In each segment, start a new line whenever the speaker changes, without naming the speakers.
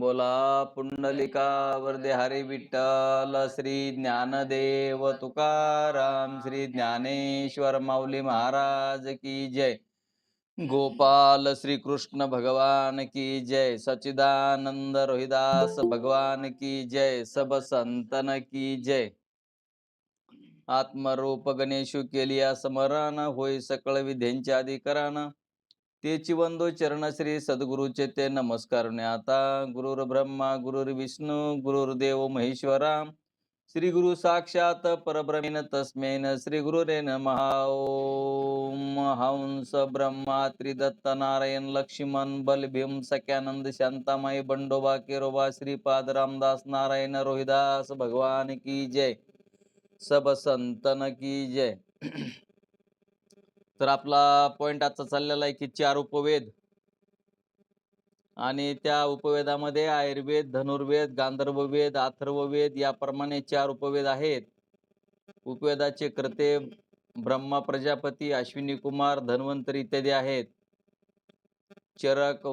बोला पुंडलिका वरदे हरी विठ्ठल श्री ज्ञानदेव तुकाराम श्री ज्ञानेश्वर माऊली महाराज की जय. गोपाल श्री कृष्ण भगवान की जय. सच्चिदानंद रोहिदास भगवान की जय. सब संतन की जय. आत्मरूप गणेशु केलिया स्मरण होय सकळ विद्यांच्या अधिकरण. तेची वंदो चरण श्री सद्गुरुचे ते नमस्कार. आता गुरुर ब्रह्मा गुरुर्विष्णू गुरुर्देव महेश्वरा. श्री गुरु साक्षात परब्रह्मेण तस्मेन श्री गुरुरे नमः. ओम हंस ब्रह्मा त्रिदत्त नारायण लक्ष्मण बलभीम सख्यानंद शांतामाई बंडोबा केरोबा श्रीपाद रामदास नारायण रोहिदास भगवान की जय. सब संतन की जय. तर आपला पॉइंट आजचा चाललेला आहे की 4 उपवेद आणि त्या उपवेदामध्ये आयुर्वेद, धनुर्वेद, गांधर्ववेद, अथर्ववेद याप्रमाणे 4 उपवेद आहेत. उपवेदाचे कर्ते ब्रह्मा प्रजापती, अश्विनी कुमार, धन्वंतरी इत्यादी आहेत. चरक,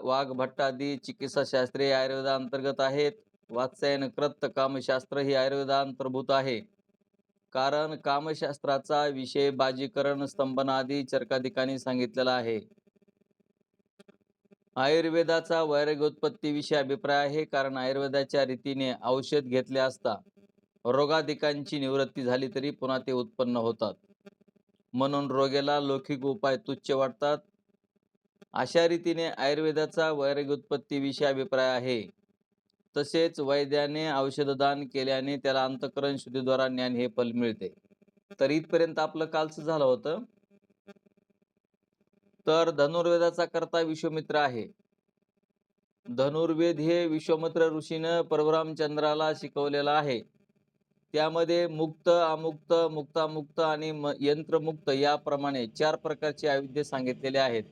वाघ भट्टादी चिकित्साशास्त्रे आयुर्वेदांतर्गत आहेत. वात्सायन कृत कामशास्त्र ही आयुर्वेदांतर्भूत आहे. कारण कामशास्त्राचा विषय बाजीकरण, स्तंभनादी चरकाधिकांनी सांगितलेला आहे. आयुर्वेदाचा वैराग्योत्पत्ती विषय अभिप्राय आहे. कारण आयुर्वेदाच्या रीतीने औषध घेतले असता रोगाधिकांची निवृत्ती झाली तरी पुन्हा ते उत्पन्न होतात, म्हणून रोगेला लौकिक उपाय तुच्छ वाटतात. अशा रीतीने आयुर्वेदाचा वैराग्योत्पत्ती विषय अभिप्राय आहे. तसेच वैद्याने औषधदान केल्याने त्याला अंतःकरण शुद्धीद्वारा ज्ञान हे फल मिळते. तर इथपर्यंत आपलं कालचं झालं होतं. तर धनुर्वेदाचा कर्ता विश्वामित्र आहे. धनुर्वेद हे विश्वामित्र ऋषीनं परशुरामचंद्राला शिकवलेला आहे. त्यामध्ये मुक्त, अमुक्त, मुक्तामुक्त आणि यंत्रमुक्त याप्रमाणे 4 प्रकारचे आयुध सांगितलेले आहेत.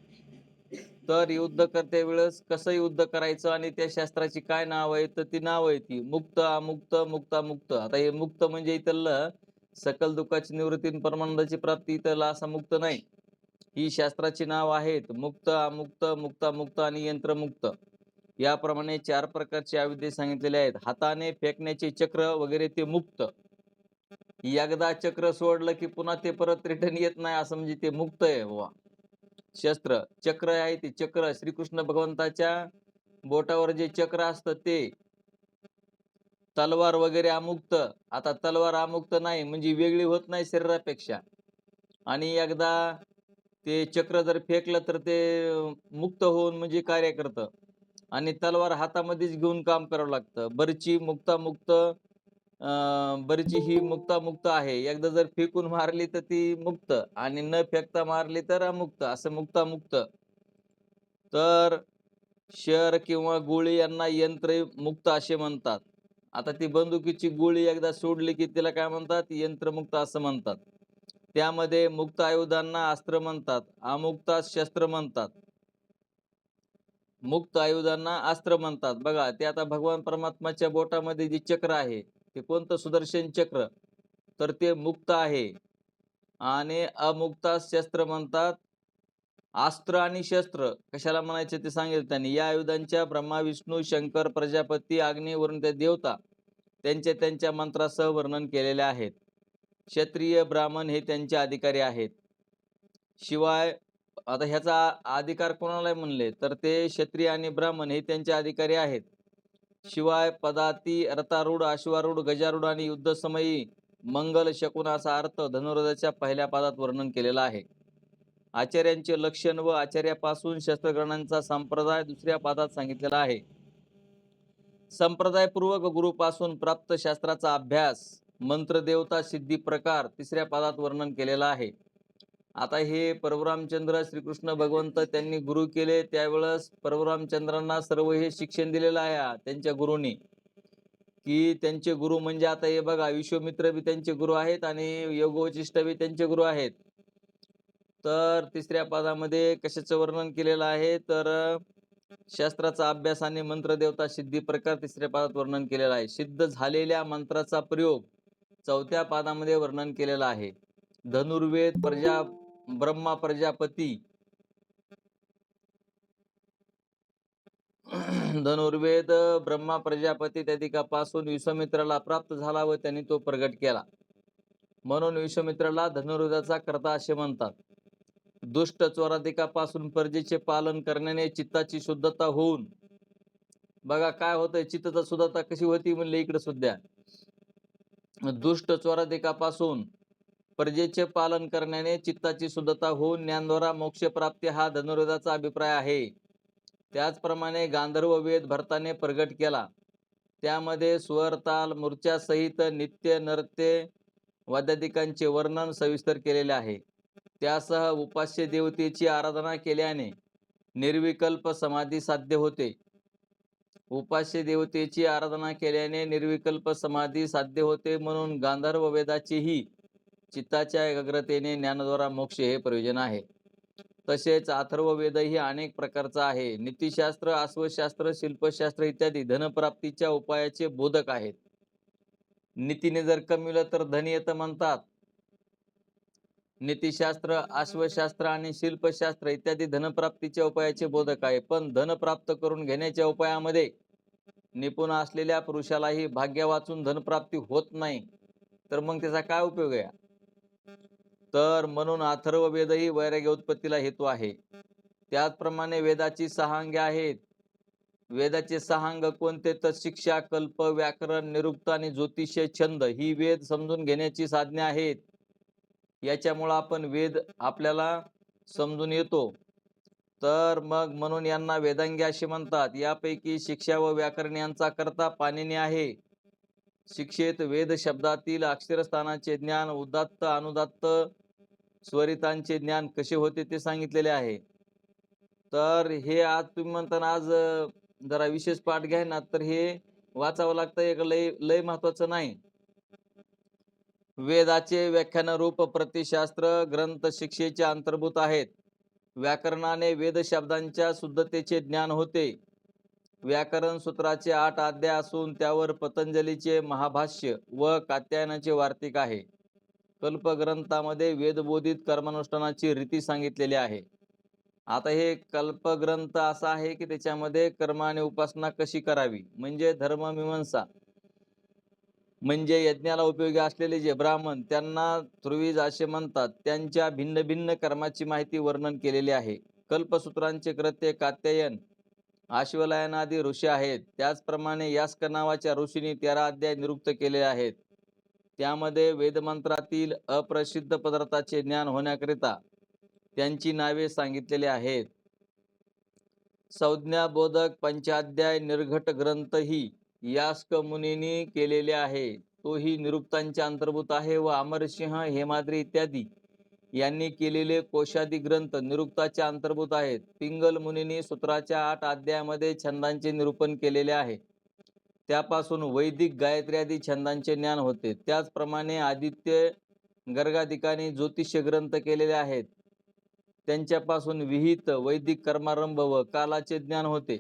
तर युद्ध करते वेळेस कसं युद्ध करायचं आणि त्या शास्त्राची काय नाव आहे, तर ती नाव आहे ती मुक्त, अमुक्त, मुक्तामुक्त. आता हे मुक्त म्हणजे इथलं सकल दुःखाची निवृत्ती आणि परमानंदाची प्राप्ती, इथलं असं मुक्त नाही. ही शास्त्राची नाव आहेत मुक्त, अमुक्त, मुक्तामुक्त आणि यंत्रमुक्त. याप्रमाणे 4 प्रकारचे आयुध सांगितलेले आहेत. हाताने फेकण्याचे चक्र वगैरे ते मुक्त. एकदा चक्र सोडलं की पुन्हा ते परत रिटर्न येत नाही, असं म्हणजे ते मुक्त आहे बाबा. शस्त्र चक्र आहे ते चक्र श्रीकृष्ण भगवंताच्या बोटावर जे चक्र असतं ते. तलवार वगैरे अमुक्त. आता तलवार अमुक्त नाही म्हणजे वेगळी होत नाही शरीरापेक्षा. आणि एकदा ते चक्र जर फेकलं तर ते मुक्त होऊन म्हणजे कार्य करतं. आणि तलवार हातामध्येच घेऊन काम करावं लागतं. बरची मुक्तामुक्त, बरची ही मुक्तामुक्त आहे. एकदा जर फेकून मारली तर ती मुक्त आणि न फेकता मारली तर अमुक्त, असं मुक्तामुक्त. तर शर किंवा गोळी यांना यंत्र मुक्त असे म्हणतात. आता ती बंदुकीची गोळी एकदा सोडली की तिला काय म्हणतात, यंत्रमुक्त असं म्हणतात. त्यामध्ये मुक्त आयुधांना अस्त्र म्हणतात, अमुक्तास शस्त्र म्हणतात. मुक्त आयुधांना अस्त्र म्हणतात. बघा ते आता भगवान परमात्माच्या बोटामध्ये जे चक्र आहे ते कोणतं, सुदर्शन चक्र, तर ते मुक्त आहे. आणि अमुक्तास शस्त्र म्हणतात. अस्त्र आणि शस्त्र कशाला म्हणायचे ते सांगितलं त्यांनी. या आयुधांच्या ब्रह्मा विष्णू शंकर प्रजापती अग्नी वरुण त्या देवता त्यांच्या त्यांच्या मंत्रासह वर्णन केलेले आहेत. क्षत्रिय ब्राह्मण हे त्यांचे अधिकारी आहेत. शिवाय आता ह्याचा अधिकार कोणाला म्हणले, तर ते क्षत्रिय आणि ब्राह्मण हे त्यांचे अधिकारी आहेत. शिवाय पदाती, रथारूढ, अश्वारूढ, गजारूढ आणि युद्धसमयी मंगल शकुन असा अर्थ धनुर्वेदाच्या पहिल्या पादात वर्णन केलेला आहे. आचार्यांचे लक्षण व आचार्यापासून शस्त्रग्रहणांचा संप्रदाय दुसऱ्या पादात सांगितलेला आहे. संप्रदायपूर्वक गुरुपासून प्राप्त शास्त्राचा अभ्यास, मंत्र, देवता, सिद्धी प्रकार तिसऱ्या पादात वर्णन केलेला आहे. आता हे परशुरामचंद्र श्रीकृष्ण भगवंत त्यांनी गुरु केले त्यावेळेस परशुरामचंद्रांना सर्व हे शिक्षण दिलेलं आहे त्यांच्या गुरुनी. की त्यांचे गुरु म्हणजे आता हे बघा विश्वामित्र बी त्यांचे गुरु आहेत आणि योगवशिष्ठ बी त्यांचे गुरु आहेत. तर तिसऱ्या पादामध्ये कशाचं वर्णन केलेलं आहे, तर शास्त्राचा अभ्यास आणि मंत्र, देवता, सिद्धी प्रकार तिसऱ्या पादात वर्णन केलेला आहे. सिद्ध झालेल्या मंत्राचा प्रयोग चौथ्या पादामध्ये वर्णन केलेला आहे. धनुर्वेद ब्रह्मा प्रजापती धनुर्वेद ब्रह्मा प्रजापती त्यादिकापासून विश्वामित्राला प्राप्त झाला व त्यांनी तो प्रगट केला. म्हणून विश्वामित्राला धनुर्वेदाचा कर्ता असे म्हणतात. दुष्ट चोराधिकापासून प्रजेचे पालन करण्याने चित्ताची शुद्धता होऊन, बघा काय होतंय, चित्ताची शुद्धता कशी होती म्हणले इकडे सुद्धा. दुष्ट चोराधिकापासून प्रजेचे पालन करण्याने चित्ताची शुद्धता होऊन ज्ञानद्वारा मोक्ष प्राप्ती हा धनुर्वेदाचा अभिप्राय आहे. त्याचप्रमाणे गांधर्व वेद भरताने प्रगट केला. त्यामध्ये स्वर ताल मूर्छासहित नित्य नृत्य वाद्यादिकांचे वर्णन सविस्तर केलेले आहे. त्यासह उपास्य देवतेची आराधना केल्याने निर्विकल्प समाधी साध्य होते. उपास्य देवतेची आराधना केल्याने निर्विकल्प समाधी साध्य होते. म्हणून गांधर्व वेदाचीही चित्ताच्या एकाग्रतेने ज्ञानाद्वारा मोक्ष हे प्रयोजन आहे. तसेच अथर्ववेदही अनेक प्रकारचा आहे. नीतिशास्त्र, अश्वशास्त्र, शिल्पशास्त्र इत्यादी धनप्राप्तीच्या उपायाचे बोधक आहेत. नीतीने जर कमविलं तर धन येतं म्हणतात. नीतिशास्त्र, अश्वशास्त्र आणि शिल्पशास्त्र इत्यादी धनप्राप्तीच्या उपायाचे बोधक आहे. पण धन प्राप्त करून घेण्याच्या उपायामध्ये निपुण असलेल्या पुरुषालाही भाग्य वाचून धनप्राप्ती होत नाही, तर मग त्याचा काय उपयोग आहे? तर म्हणून अथर्ववेदही वैराग्य उत्पत्तीला हेतू आहे. त्याचप्रमाणे वेदाची 6 अंगे आहेत. वेदाचे 6 अंग कोणते? तर शिक्षा, कल्प, व्याकरण, निरुक्त आणि ज्योतिष्य, छंद ही वेद समजून घेण्याची साधने आहेत. याच्यामुळे आपण वेद आपल्याला समजून येतो. तर मग म्हणून यांना वेदांगी असे म्हणतात. यापैकी शिक्षा व व्याकरण यांचा कर्ता पाणिनी आहे. शिक्षेत वेद शब्दातील अक्षरस्थानाचे ज्ञान, उदात्त अनुदात्त स्वरितांचे ज्ञान कसे होते ते सांगितलेले आहे. तर हे आज तुम्ही म्हणताना आज जरा विशेष पाठ घ्या ना, तर हे वाचावं लागतं. एक लय महत्वाचं नाही. वेदाचे व्याख्यान रूप प्रतिशास्त्र ग्रंथ शिक्षेच्या अंतर्भूत आहेत. व्याकरणाने वेद शब्दांच्या शुद्धतेचे ज्ञान होते. व्याकरण सूत्राचे 8 अध्याय असून त्यावर पतंजलीचे महाभाष्य व कात्यायनाचे वार्तिक आहे. कल्पग्रंथामध्ये वेदबोधित कर्मानुष्ठानाची रीती सांगितलेली आहे. आता हे कल्पग्रंथ असा आहे की त्याच्यामध्ये कर्म आणि उपासना कशी करावी, म्हणजे धर्ममीमांसा, म्हणजे यज्ञाला उपयोगी असलेले जे ब्राह्मण त्यांना ध्रुवीज असे म्हणतात, त्यांच्या भिन्न भिन्न कर्माची माहिती वर्णन केलेली आहे. कल्पसूत्रांचे कृत्य कात्यायन, आश्वलायनादी ऋषी आहेत. त्याचप्रमाणे यास्क नावाच्या ऋषींनी 13 अध्याय निरुक्त केले आहेत. त्यामध्ये वेदमंत्रातील अप्रसिद्ध पदार्थाचे ज्ञान होण्याकरिता त्यांची नावे सांगितलेली आहेत. संज्ञाबोधक पंचाध्याय निर्घट ग्रंथही यास्क मुनींनी केलेले आहे. तोही निरुक्तांच्या अंतर्भूत आहे. व अमरसिंह, हेमाद्री इत्यादी यांनी केलेले कोशादी ग्रंथ निरुक्ताच्या अंतर्भूत आहेत. पिंगल मुनींनी सूत्राच्या 8 अध्यायामध्ये छंदांचे निरूपण केलेले आहे. त्यापासून वैदिक गायत्री आदी छंदांचे ज्ञान होते. त्याचप्रमाणे आदित्य गर्गाधिकांनी ज्योतिष्य ग्रंथ केलेले आहेत. त्यांच्यापासून विहित वैदिक कर्मारंभ व कालाचे ज्ञान होते.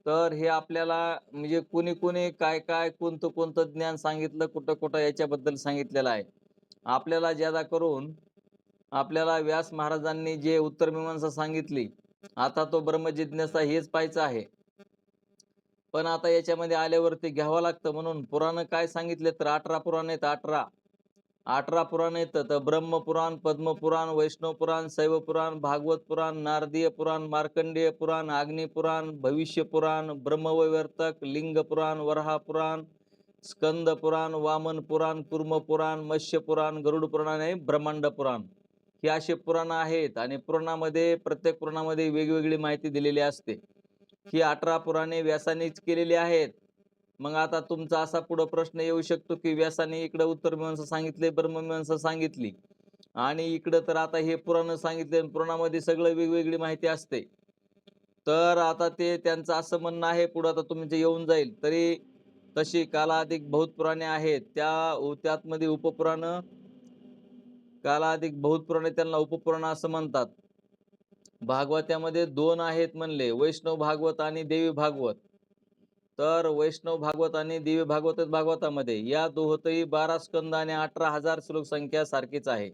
तर हे आपल्याला म्हणजे कोणी कोणी काय काय कोणतं कोणतं ज्ञान सांगितलं, कुठं कुठं याच्याबद्दल सांगितलेलं आहे. आपल्याला ज्यादा करून आपल्याला व्यास महाराजांनी जे उत्तरमीमांसा सांगितली, आता तो ब्रह्मजिज्ञासा हेच पाहायचं आहे. पण आता याच्यामध्ये आल्यावरती घ्यावं लागतं. म्हणून पुराण काय सांगितले तर 18 पुराण आहेत. 18 पुराण येतं. तर ब्रह्मपुराण, पद्मपुराण, वैष्णव पुराण, शैव पुराण, भागवत पुराण, नारदीय पुराण, मार्कंडेय पुराण, अग्निपुराण, भविष्य पुराण, ब्रह्मवैवर्तक, लिंग पुराण, वराह पुराण, स्कंद पुराण, वामन पुराण, कुर्म पुराण, मत्स्य पुराण, गरुड पुराण आणि ब्रह्मांड पुराण हे असे पुराण आहेत. आणि पुराणामध्ये प्रत्येक पुराणामध्ये वेगवेगळी माहिती दिलेली असते. ही 18 पुराणे व्यासानेच केलेली आहेत. मग आता तुमचा असा पुढे प्रश्न येऊ शकतो की व्यासाने इकडे उत्तरमीमांसा सांगितले, ब्रह्ममीमांसा सांगितली आणि इकडे तर आता हे पुराण सांगितले. पुराणामध्ये सगळं वेगवेगळी माहिती असते. तर आता ते त्यांचं असं म्हणणं आहे, पुढे आता तुमचे येऊन जाईल. तरी तशी कालाधिक बहुत पुराणे आहेत. त्यातमध्ये उपपुराण, कालाधिक बहुत पुराणे त्यांना उपपुराण असं म्हणतात. भागवतामध्ये 2 आहेत म्हणले, वैष्णव भागवत आणि देवी भागवत. तर वैष्णव भागवत आणि दिव्य भागवत भागवतामध्ये या दोहोतही 12 स्कंद आणि 18,000 श्लोक संख्या सारखीच आहे.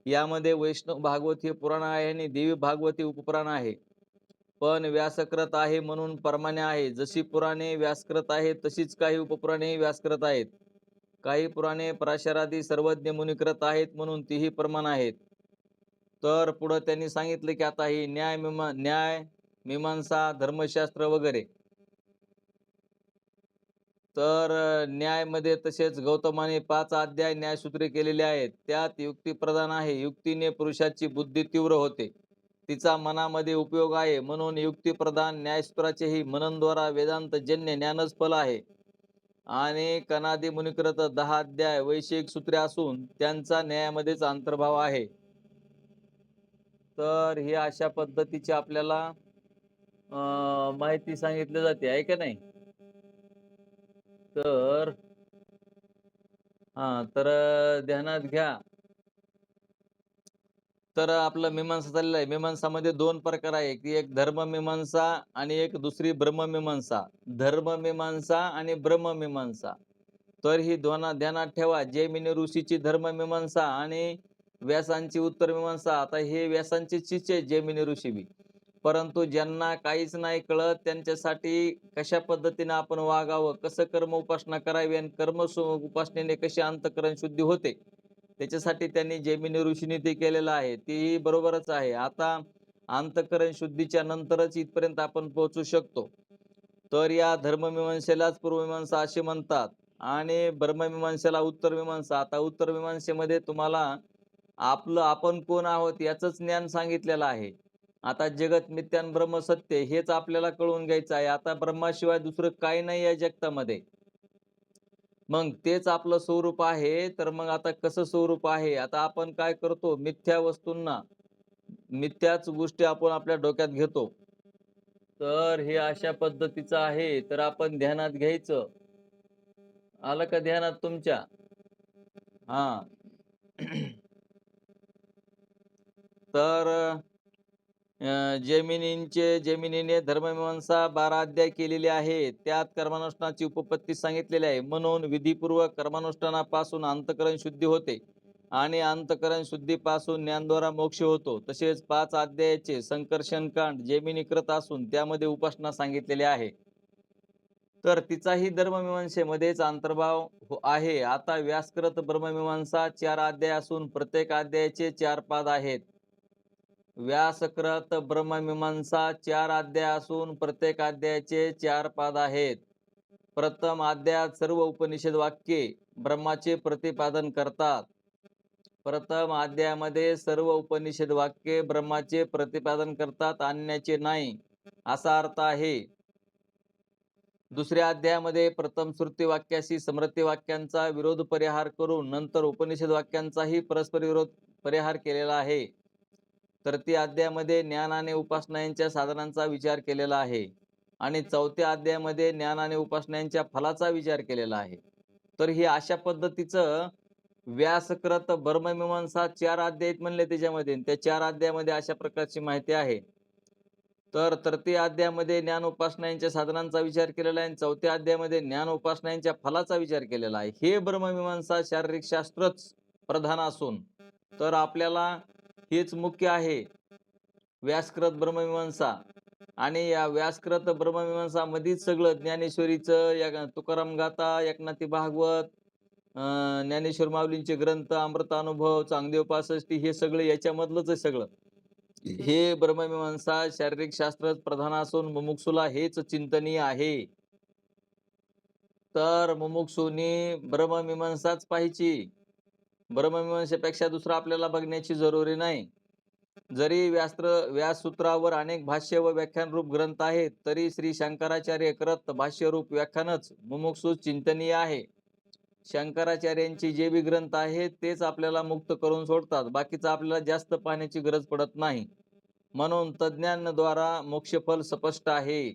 यामध्ये वैष्णव भागवत हे पुराण आहे आणि देवी भागवत हे उपपुराण आहे. पण व्यासकृत आहे म्हणून परमाने आहे. जशी पुराणे व्यासकृत आहेत तशीच काही उपपुराणे व्यासकृत आहेत. काही पुराणे पराशरादी सर्वज्ञ मुनिकृत आहेत म्हणून तीही प्रमाण आहेत. तर पुढं त्यांनी सांगितलं की आता ही न्याय मीमांसा धर्मशास्त्र वगैरे. तर न्यायमध्ये तसेच गौतमाने 5 अध्याय न्यायसूत्रे केलेले आहेत. त्यात युक्ती प्रधान आहे. युक्तीने पुरुषाची बुद्धी तीव्र होते. तिचा मनामध्ये उपयोग आहे म्हणून युक्तिप्रधान न्यायसूत्राचेही मननद्वारा वेदांतजन्य ज्ञानच फल आहे. आणि कनादी मुनिकृत 10 अध्याय वैषयिक सूत्रे असून त्यांचा न्यायामध्येच अंतर्भाव आहे. तर ही अशा पद्धतीची आपल्याला माहिती सांगितली जाते आहे का नाही. तर तर ध्यानात घ्या. तर आपलं मीमांसा चाललेलं आहे. मीमांसामध्ये 2 प्रकार आहे, की एक धर्ममीमांसा आणि एक दुसरी ब्रह्ममीमांसा. धर्ममीमांसा आणि ब्रह्ममीमांसा. तर ही ध्यानात ठेवा. जैमिनी ऋषीची धर्ममीमांसा आणि व्यासांची उत्तरमीमांसा. आता हे व्यासांचीच आहे जैमिनी ऋषी बी. परंतु ज्यांना काहीच नाही कळत त्यांच्यासाठी कशा पद्धतीने आपण वागावं, कसं कर्म उपासना करावी आणि उपासनेने कशी अंतःकरण शुद्धी होते, त्याच्यासाठी त्यांनी जैमिनी ऋषींनी ते केलेलं आहे. तेही बरोबरच आहे. आता अंतःकरण शुद्धीच्या नंतरच इथपर्यंत आपण पोहोचू शकतो. तर या धर्ममीमांसेलाच पूर्वमीमांसा असे म्हणतात आणि ब्रह्ममीमांसेला उत्तरमीमांसा. आता उत्तरमीमांसेमध्ये तुम्हाला आपण कोण आहोत याचंच ज्ञान सांगितलेलं आहे. आता जगत मिथ्या आणि ब्रह्म सत्य हेच आपल्याला कळून घ्यायचं आहे. आता ब्रह्माशिवाय दुसरं काही नाही या जगतामध्ये. मग तेच आपलं स्वरूप आहे. तर मग आता कसं स्वरूप आहे? आता आपण काय करतो? मिथ्या वस्तूंना, मिथ्याच गोष्टी आपण आपल्या डोक्यात घेतो. तर हे अशा पद्धतीचं आहे. तर आपण ध्यानात घ्यायचं. आलं का ध्यानात तुमच्या? हां. तर जैमिनीने धर्ममीमांसा 12 अध्याय केलेली आहे. त्यात कर्मानुष्ठानाची उपपत्ती सांगितलेली आहे. म्हणून विधीपूर्वक कर्मानुष्ठानापासून अंतःकरण शुद्धी होते आणि अंतःकरण शुद्धीपासून ज्ञानद्वारा मोक्ष होतो. तसेच 5 अध्यायाचे संकर्षण कांड जैमिनीकृत असून त्यामध्ये उपासना सांगितलेली आहे. तर तिचाही धर्ममीमांसेमध्येच अंतर्भाव आहे. आता व्यासकृत ब्रह्ममीमांसा 4 अध्याय असून प्रत्येक अध्यायाचे 4 पाद आहेत. व्यासकृत ब्रह्ममीमांसा 4 अध्याय असून प्रत्येक अध्यायाचे 4 पाद आहेत. प्रथम अध्यायात सर्व उपनिषद वाक्ये ब्रह्माचे प्रतिपादन करतात. प्रथम अध्यायामध्ये सर्व उपनिषद वाक्ये ब्रह्माचे प्रतिपादन करतात, अन्याचे नाही, असा अर्थ आहे. दुसऱ्या अध्यायामध्ये प्रथम श्रुती वाक्याशी स्मृती वाक्यांचा विरोध परिहार करून नंतर उपनिषद वाक्यांचाही परस्पर विरोध परिहार केलेला आहे. तृतीय अध्यायामध्ये ज्ञान आणि उपासना यांच्या साधनांचा विचार केलेला आहे आणि चौथ्या अध्यायामध्ये ज्ञान आणि उपासना यांच्या फलाचा विचार केलेला आहे. तर हे अशा पद्धतीचं व्यासकृत ब्रह्ममीमांसा 4 अध्याय म्हणले त्याच्यामध्ये. त्या 4 अध्यायामध्ये अशा प्रकारची माहिती आहे. तर तृतीय अध्यायामध्ये ज्ञान उपासना यांच्या साधनांचा विचार केलेला आहे आणि चौथ्या अध्यायामध्ये ज्ञान उपासना यांच्या फलाचा विचार केलेला आहे. हे ब्रह्ममीमांसा शारीरिक शास्त्रच प्रधान असून तर आपल्याला हेच मुख्य आहे, व्यासकृत ब्रह्ममीमांसा. आणि या व्यासकृत ब्रह्ममीमांसा मध्येच सगळं ज्ञानेश्वरीचं, तुकाराम गाथा, एकनाथी भागवत, ज्ञानेश्वर माऊलींचे ग्रंथ, अमृतानुभव, चांगदेव पासष्टी हे सगळं याच्यामधलंच आहे सगळं. हे ब्रह्ममीमांसा शारीरिक शास्त्र प्रधान असून मुमुक्षुला हेच चिंतनीय आहे. तर मुमुक्षुनी ब्रह्ममीमांसाच पाहिजे. ब्रह्ममीमांसेपेक्षा दुसरं आपल्याला बघण्याची जरुरी नाही. जरी व्याससूत्रावर अनेक भाष्य व व्याख्यान रूप ग्रंथ आहेत, तरी श्री शंकराचार्य करत भाष्यरूप व्याख्यानच मुमुक्षु चिंतनीय आहे. शंकराचार्यांची जे बी ग्रंथ आहेत तेच आपल्याला मुक्त करून सोडतात. बाकीचं आपल्याला जास्त पाहण्याची गरज पडत नाही. म्हणून तज्ञांद्वारा मोक्षफल स्पष्ट आहे.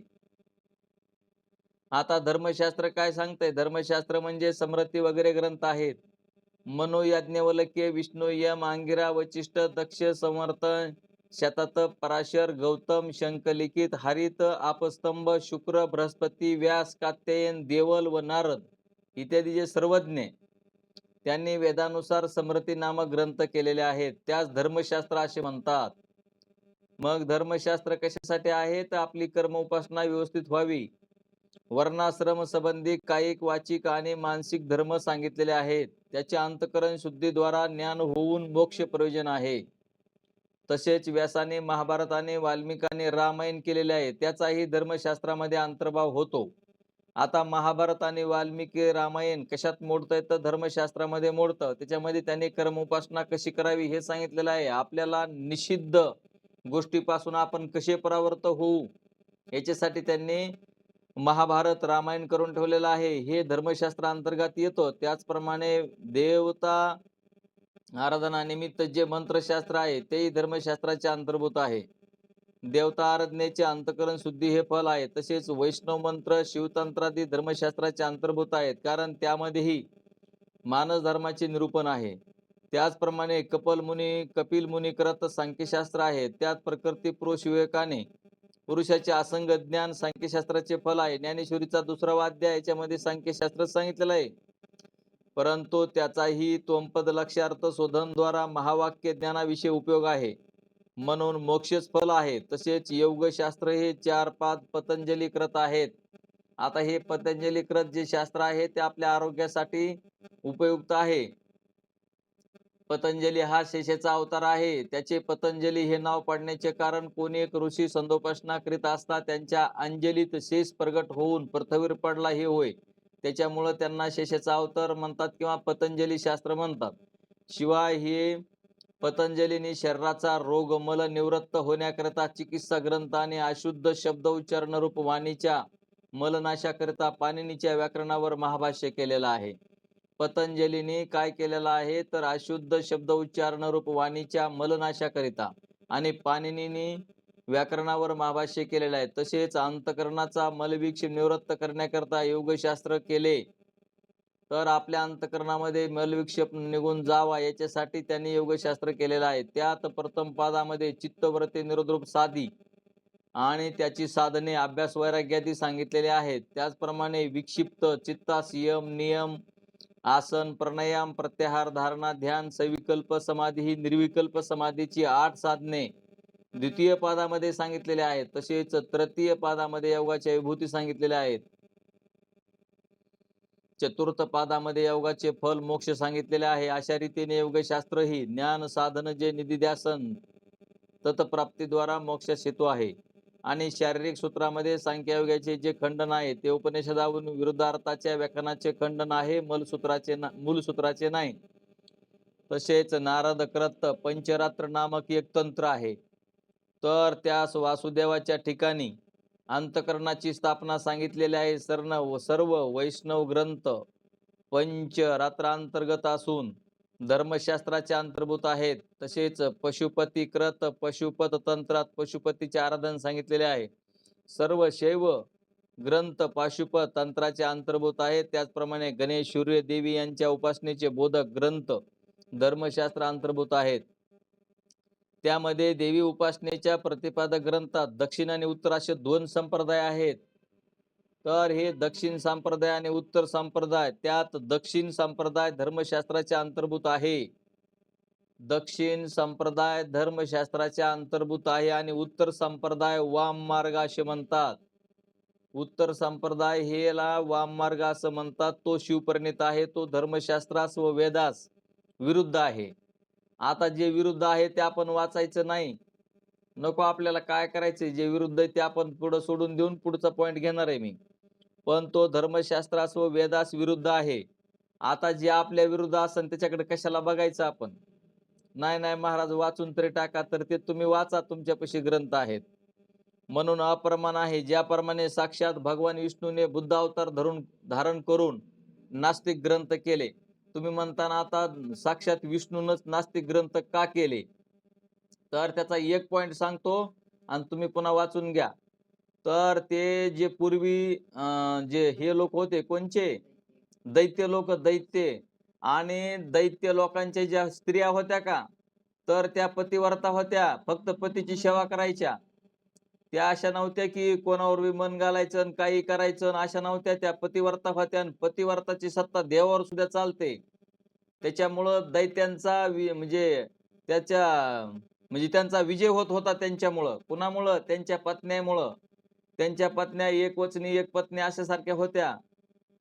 आता धर्मशास्त्र काय सांगतंय? धर्मशास्त्र म्हणजे स्मृती वगैरे ग्रंथ आहेत. मनो याज्ञवल्क्य, विष्णू, यम, अंगिरा, वचिष्ठ, दक्ष, समर्थ, शतत, पराशर, गौतम, शंखलिखित, हरित, आपस्तंभ, शुक्र, बृहस्पती, व्यास, कात्यायन, देवल व नारद इत्यादी जे सर्वज्ञ त्यांनी वेदानुसार स्मृती नामक ग्रंथ केलेले आहेत. त्यास धर्मशास्त्र असे म्हणतात. मग धर्मशास्त्र कशासाठी आहे? तर आपली कर्म उपासना व्यवस्थित व्हावी. वर्णाश्रम संबंधी कायिक, वाचिक आणि मानसिक धर्म सांगितलेले आहेत. त्याच्या अंतःकरण शुद्धीद्वारा ज्ञान होऊन मोक्ष प्रयोजन आहे. तसेच व्यासाने महाभारत आणि वाल्मिकाने रामायण केलेले आहे, त्याचाही धर्मशास्त्रामध्ये अंतर्भाव होतो. आता महाभारत आणि वाल्मिकी रामायण कशात मोडतं तर धर्मशास्त्रामध्ये मोडतं. त्याच्यामध्ये त्यांनी कर्मोपासना कशी करावी हे सांगितलेलं आहे. आपल्याला निषिद्ध गोष्टीपासून आपण कसे परावृत्त होऊ याच्यासाठी त्यांनी महाभारत रामायण करून ठेवलेलं आहे. हे धर्मशास्त्रांतर्गत येतो. त्याचप्रमाणे देवता आराधनानिमित्त जे मंत्रशास्त्र आहे तेही धर्मशास्त्राच्या अंतर्भूत आहे. देवता आराधनेचे अंतःकरण शुद्धी हे फल आहे. तसेच वैष्णव मंत्र, शिवतंत्रादी धर्मशास्त्राच्या अंतर्भूत आहेत, कारण त्यामध्येही मानस धर्माचे निरूपण आहे. त्याचप्रमाणे कपिल मुनी करत सांख्यशास्त्र आहे. त्यात प्रकृती पुरुष विवेकाने पुरुषाचे असंग ज्ञान सांख्यशास्त्राचे फल आहे. ज्ञानेश्वरीचा 2वा अध्याय याच्यामध्ये सांख्यशास्त्र सांगितलेलं आहे. परंतु त्याचाही त्वंपद लक्ष्यार्थ शोधनद्वारा महावाक्य ज्ञानाविषयी उपयोग आहे, म्हणून मोक्षच फल आहे. तसेच योगशास्त्र हे 4-5 पतंजली कृत आहेत. आता हे पतंजली कृत जे शास्त्र आहे ते आपल्या आरोग्यासाठी उपयुक्त आहे. पतंजली हा शेषाचा अवतार आहे. त्याचे पतंजली हे नाव पडण्याचे कारण कोणी एक ऋषी संदोपासना करीत असता त्यांच्या अंजलीत शेष प्रगट होऊन पृथ्वीवर पडला हे होय. त्याच्यामुळे त्यांना शेषाचा अवतार म्हणतात किंवा पतंजली शास्त्र म्हणतात. शिवाय हे पतंजलीने शरीराचा रोगमल निवृत्त होण्याकरिता चिकित्सा ग्रंथ आणि अशुद्ध शब्द उच्चारण रूप वाणीच्या मलनाशाकरिता पाणिनीच्या व्याकरणावर महाभाष्य केलेलं आहे. पतंजलीने काय केलेलं आहे तर अशुद्ध शब्द उच्चारण रूप वाणीच्या मलनाशाकरिता आणि पाणिनीने व्याकरणावर महाभाष्य केलेलं आहे. तसेच अंतःकरणाचा मलविक्ष निवृत्त करण्याकरता योगशास्त्र केले, तर आपल्या अंतःकरणामध्ये मलविक्षेप निघून जावा याच्यासाठी त्यांनी योगशास्त्र केलेलं आहे. त्यात प्रथम पादामध्ये चित्तवृत्ती निरोधरूप साधी आणि त्याची साधने, अभ्यास, वैराग्यादी सांगितलेले आहेत. त्याचप्रमाणे विक्षिप्त चित्तास यम, नियम, आसन, प्राणायाम, प्रत्याहार, धारणा, ध्यान, सविकल्प समाधी ही निर्विकल्प समाधीची 8 साधने द्वितीय पादामध्ये सांगितलेले आहेत. तसेच तृतीय पादामध्ये योगाच्या विभूती सांगितलेल्या आहेत. चतुर्थ पादामध्ये योगाचे फल मोक्ष सांगितलेले आहे. अशा रीतीने योगशास्त्र ही ज्ञान साधन जे निधिध्यासन तत्प्राप्तीद्वारा मोक्षास हेतू आहे. आणि शारीरिक सूत्रामध्ये सांख्ययोगाचे जे खंडन आहे ते उपनिषदावरून विरुद्धार्थाच्या व्याख्यानाचे खंडन आहे, मूलसूत्राचे नाही. तसेच नारद कृत पंचरात्र नामक एक तंत्र आहे, तर त्यास वासुदेवाच्या ठिकाणी अंतकरणाची स्थापना सांगितलेली आहे. सर्व वैष्णव ग्रंथ पंचरात्रांतर्गत असून धर्मशास्त्राच्या अंतर्भूत आहेत. तसेच पशुपती कृत पशुपत तंत्रात पशुपतीचे आराधन सांगितलेले आहे. सर्व शैव ग्रंथ पाशुपत तंत्राच्या अंतर्भूत आहेत. त्याचप्रमाणे गणेश, सूर्य, देवी यांच्या उपासनेचे बोधक ग्रंथ धर्मशास्त्र अंतर्भूत आहेत. त्यामध्ये देवी उपासनेच्या प्रतिपादक ग्रंथात दक्षिण आणि उत्तर असे 2 संप्रदाय आहेत. तर हे दक्षिण संप्रदाय आणि उत्तर संप्रदाय, त्यात दक्षिण संप्रदाय धर्मशास्त्राच्या अंतर्भूत आहे. दक्षिण संप्रदाय धर्मशास्त्राच्या अंतर्भूत आहे आणि उत्तर संप्रदाय वाम मार्ग असे म्हणतात. उत्तर संप्रदाय हेला वाम मार्ग असं म्हणतात. तो शिवप्रणित आहे, तो धर्मशास्त्रास व वेदास विरुद्ध आहे. आता जे विरुद्ध आहे ते आपण वाचायचं नाही, नको. आपल्याला काय करायचंय, जे विरुद्ध आहे ते आपण पुढं सोडून देऊन पुढचा पॉइंट घेणार आहे मी. पण तो धर्मशास्त्रास व वेदास विरुद्ध आहे. आता जे आपल्या विरुद्ध असेल त्याच्याकडे कशाला बघायचं आपण? नाही महाराज, वाचून तरी टाका. तर ते तुम्ही वाचा, तुमच्यापाशी ग्रंथ आहेत. म्हणून अप्रमाण आहे. ज्याप्रमाणे साक्षात भगवान विष्णूने बुद्ध अवतार धारण करून नास्तिक ग्रंथ केले. तुम्ही म्हणताना आता साक्षात विष्णूनच नास्तिक ग्रंथ का केले, तर त्याचा एक पॉइंट सांगतो आणि तुम्ही पुन्हा वाचून घ्या. तर ते जे पूर्वी जे हे लोक होते, कोणचे? दैत्य लोक. दैत्य आणि दैत्य लोकांच्या ज्या स्त्रिया होत्या का, तर त्या पतिव्रता होत्या, फक्त पतीची सेवा करायच्या. त्या अशा नव्हत्या की कोणावर बी मन घालायचं आणि काही करायचं, अशा नव्हत्या. त्या पतिव्रता होत्या आणि पतिव्रताची सत्ता देवावर सुद्धा चालते. त्याच्यामुळं दैत्यांचा म्हणजे त्याच्या म्हणजे त्यांचा विजय होत होता त्यांच्यामुळं. कुणामुळं? त्यांच्या पत्न्यामुळं. त्यांच्या पत्न्या एकवचनी एक पत्नी अशासारख्या होत्या.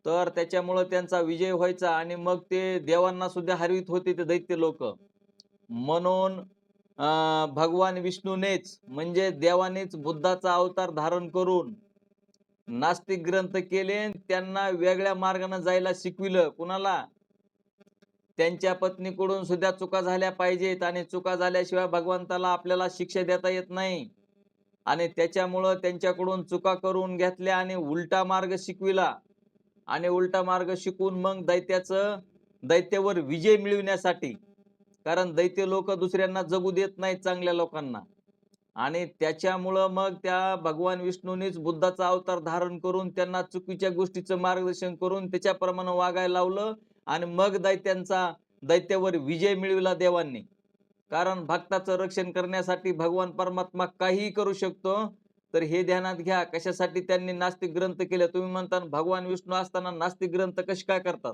तर त्याच्यामुळं त्यांचा विजय व्हायचा आणि मग ते देवांना सुद्धा हरवीत होते ते दैत्य लोकं. म्हणून भगवान विष्णूनेच म्हणजे देवानेच बुद्धाचा अवतार धारण करून नास्तिक ग्रंथ केले आणि त्यांना वेगळ्या मार्गाने जायला शिकविलं. कुणाला? त्यांच्या पत्नीकडून सुद्धा चुका झाल्या पाहिजेत आणि चुका झाल्याशिवाय भगवंताला आपल्याला शिक्षा देता येत नाही. आणि त्याच्यामुळं त्यांच्याकडून चुका करून घेतल्या आणि उलटा मार्ग शिकविला आणि उलटा मार्ग शिकून मग दैत्यावर विजय मिळविण्यासाठी, कारण दैत्य लोक दुसऱ्यांना जगू देत नाहीत चांगल्या लोकांना, आणि त्याच्यामुळं मग त्या भगवान विष्णूनेच बुद्धाचा अवतार धारण करून त्यांना चुकीच्या गोष्टीचं मार्गदर्शन करून त्याच्याप्रमाणे वागायला लावलं आणि मग दैत्यावर विजय मिळविला देवांनी. कारण भक्ताचं रक्षण करण्यासाठी भगवान परमात्मा काहीही करू शकतो. तर हे ध्यानात घ्या, कशासाठी त्यांनी नास्तिक ग्रंथ केले. तुम्ही म्हणता भगवान विष्णू असताना नास्तिक ग्रंथ कसे काय करतात?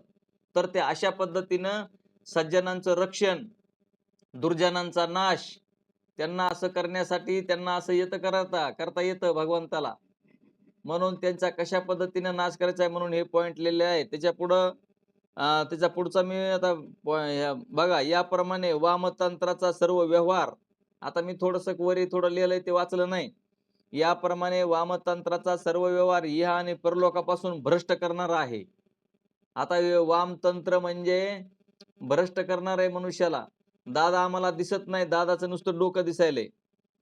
तर ते अशा पद्धतीनं सज्जनांचं रक्षण, दुर्जनांचा नाश, त्यांना असं करण्यासाठी त्यांना असं करता येतं भगवंताला. म्हणून त्यांचा कशा पद्धतीने नाश करायचा आहे म्हणून हे पॉइंट लिहिले आहे. त्याच्या पुढचा मी आता बघा, याप्रमाणे वामतंत्राचा सर्व व्यवहार, आता मी थोडंसं वरी थोडं लिहिलंय ते वाचलं नाही. याप्रमाणे वामतंत्राचा सर्व व्यवहार इहा आणि परलोकापासून भ्रष्ट करणार आहे. आता वामतंत्र म्हणजे भ्रष्ट करणार आहे मनुष्याला. दादा आम्हाला दिसत नाही, दादाचं नुसतं डोकं दिसायलंय.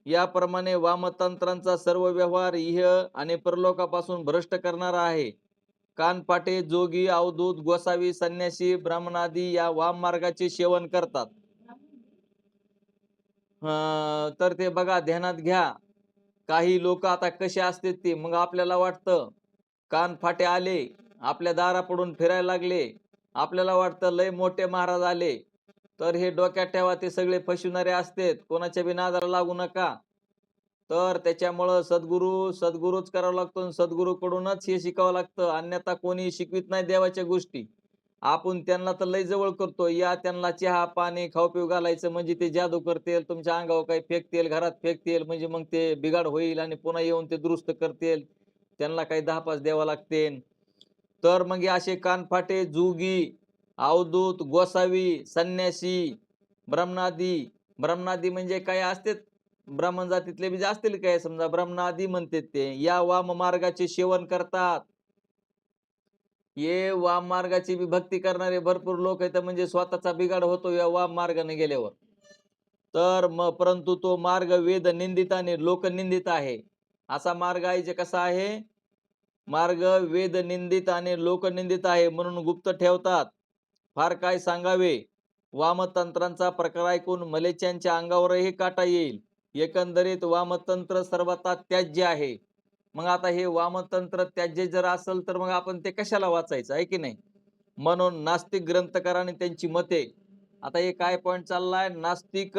याप्रमाणे वामतंत्रांचा सर्व व्यवहार इह आणि परलोकापासून भ्रष्ट करणारा आहे. कानपाटे, जोगी, अवधूत, गोसावी, संन्यासी, ब्राह्मणादी या वाम मार्गाचे सेवन करतात. तर ते बघा, ध्यानात घ्या. काही लोक आता कसे असते ते, मग आपल्याला वाटतं कानफाटे आले, आपल्या दारापुढून फिरायला लागले, आपल्याला वाटतं लय मोठे महाराज आले. तर हे डोक्यात ठेवा, ते सगळे फसविणारे असतात. कोणाच्या बी नादाला लागू नका. तर त्याच्यामुळं सद्गुरूच करावं लागतो. सद्गुरूकडूनच हे शिकावं लागतं. अन्यथा कोणी शिकवित नाही देवाच्या गोष्टी. आपण त्यांना तर लय जवळ करतो. या त्यांना चहा पाणी खाऊ पिऊ घालायचं म्हणजे ते जादू करतील, तुमच्या अंगावर काही फेकतील, घरात फेकतील, म्हणजे मग ते बिघाड होईल आणि पुन्हा येऊन ते दुरुस्त करतील. त्यांना काही 10-5 द्यावं लागतील. तर मग हे असे कानफाटे, जोगी, अवधूत, गोसावी, संन्यासी, ब्राह्मणादी म्हणजे काय असते, ब्राह्मण जातीतले बी असतील काय, समजा ब्राह्मणादी म्हणतात ते, या वाम मार्गाचे सेवन करतात. हे वाम मार्गाची बी भक्ती करणारे भरपूर लोक आहेत, म्हणजे स्वतःचा बिघाड होतो या वाम मार्गाने गेल्यावर. तर मग परंतु तो मार्ग वेद निंदित आणि लोकनिंदित आहे. असा मार्ग आहे जे कसा आहे, मार्ग वेद निंदित आणि लोकनिंदित आहे म्हणून गुप्त ठेवतात. फार काय सांगावे, वामतंत्रांचा प्रकार ऐकून मलेच्यांच्या अंगावरही काटा येईल. एकंदरीत वामतंत्र सर्वथा त्याज्य आहे. मग आता हे वामतंत्र त्याज्य जर असेल तर मग आपण ते कशाला वाचायचं, आहे की नाही? म्हणून नास्तिक ग्रंथकार आणि त्यांची मते, आता हे काय पॉइंट चाललाय, नास्तिक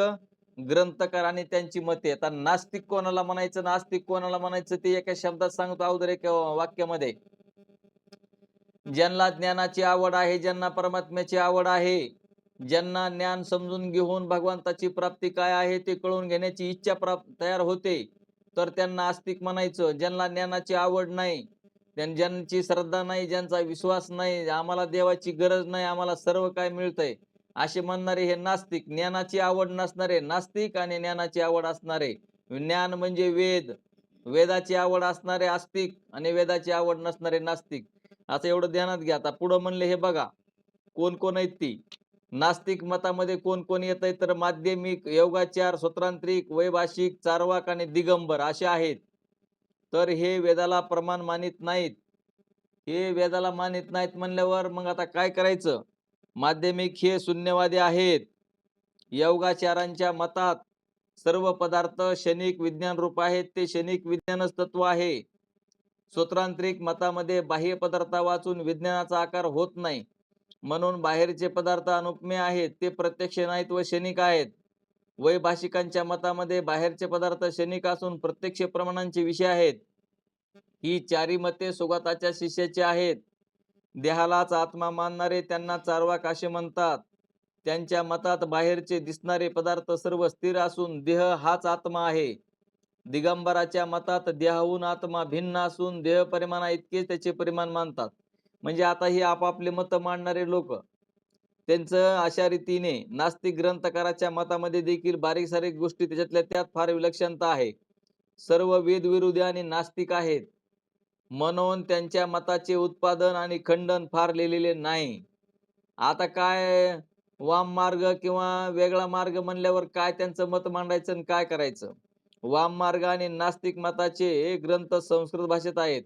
ग्रंथकार आणि त्यांची मते. आता नास्तिक कोणाला म्हणायचं, नास्तिक कोणाला म्हणायचं ते एका शब्दात सांगतो अगोदर, एक वाक्यामध्ये. ज्यांना ज्ञानाची आवड आहे, ज्यांना परमात्म्याची आवड आहे, ज्यांना ज्ञान समजून घेऊन भगवंताची प्राप्ती काय आहे ते कळून घेण्याची इच्छा तयार होते, तर त्यांना आस्तिक म्हणायचं. ज्यांना ज्ञानाची आवड नाही, ज्यांची श्रद्धा नाही, ज्यांचा विश्वास नाही, आम्हाला देवाची गरज नाही, आम्हाला सर्व काय मिळतंय, असे म्हणणारे हे नास्तिक. ज्ञानाची आवड नसणारे नास्तिक आणि ज्ञानाची आवड असणारे, ज्ञान म्हणजे वेद, वेदाची आवड असणारे आस्तिक आणि वेदाची आवड नसणारे नास्तिक. असं एवढं ध्यानात घ्या. आता पुढं म्हणले हे बघा, कोण कोण आहेत ती. नास्तिक मतामध्ये कोण कोण येत आहे, तर माध्यमिक, योगाचार, स्वतंत्रिक, वैभाषिक, चार्वाक आणि दिगंबर असे आहेत. तर हे वेदाला प्रमाण मानित नाहीत. हे वेदाला मानित नाहीत म्हणल्यावर मग आता काय करायचं? माध्यमिक हे शून्यवादी आहेत. योगाचारांच्या मतात सर्व पदार्थ क्षणिक विज्ञान रूप आहेत, ते क्षणिक विज्ञानच तत्व आहे. स्वतंत्रिक मतामध्ये बाह्य पदार्थ वाचून विज्ञानाचा आकार होत नाही, म्हणून बाहेरचे पदार्थ अनुपमेय आहेत, ते प्रत्यक्ष नाहीत व क्षणिक आहेत. वैभाषिकांच्या मतामध्ये बाहेरचे पदार्थ क्षणिक असून प्रत्यक्ष प्रमाणांचे विषय आहेत. ही चारी मते सुगताच्या शिष्याची आहेत. देहालाच आत्मा मानणारे त्यांना चार्वाक असे म्हणतात. त्यांच्या मतात बाहेरचे दिसणारे पदार्थ सर्व स्थिर असून देह हाच आत्मा आहे. दिगंबराच्या मतात देहाहून आत्मा भिन्न असून देह परिमाणा इतकेच त्याचे परिमाण मानतात. म्हणजे आता ही आपापले मत मांडणारे लोक, त्यांचं अशा रीतीने नास्तिक ग्रंथकाराच्या मतामध्ये देखील बारीक सारीक गोष्टी त्याच्यातल्या त्यात फार विलक्षणता आहे. सर्व वेदविरोधी आणि नास्तिक आहेत म्हणून त्यांच्या मताचे उत्पादन आणि खंडन फार लिहिलेले नाही. आता काय वाम मार्ग किंवा वेगळा मार्ग म्हणल्यावर काय त्यांचं मत मांडायचं आणि काय करायचं. वाम मार्ग आणि नास्तिक मताचे ग्रंथ संस्कृत भाषेत आहेत,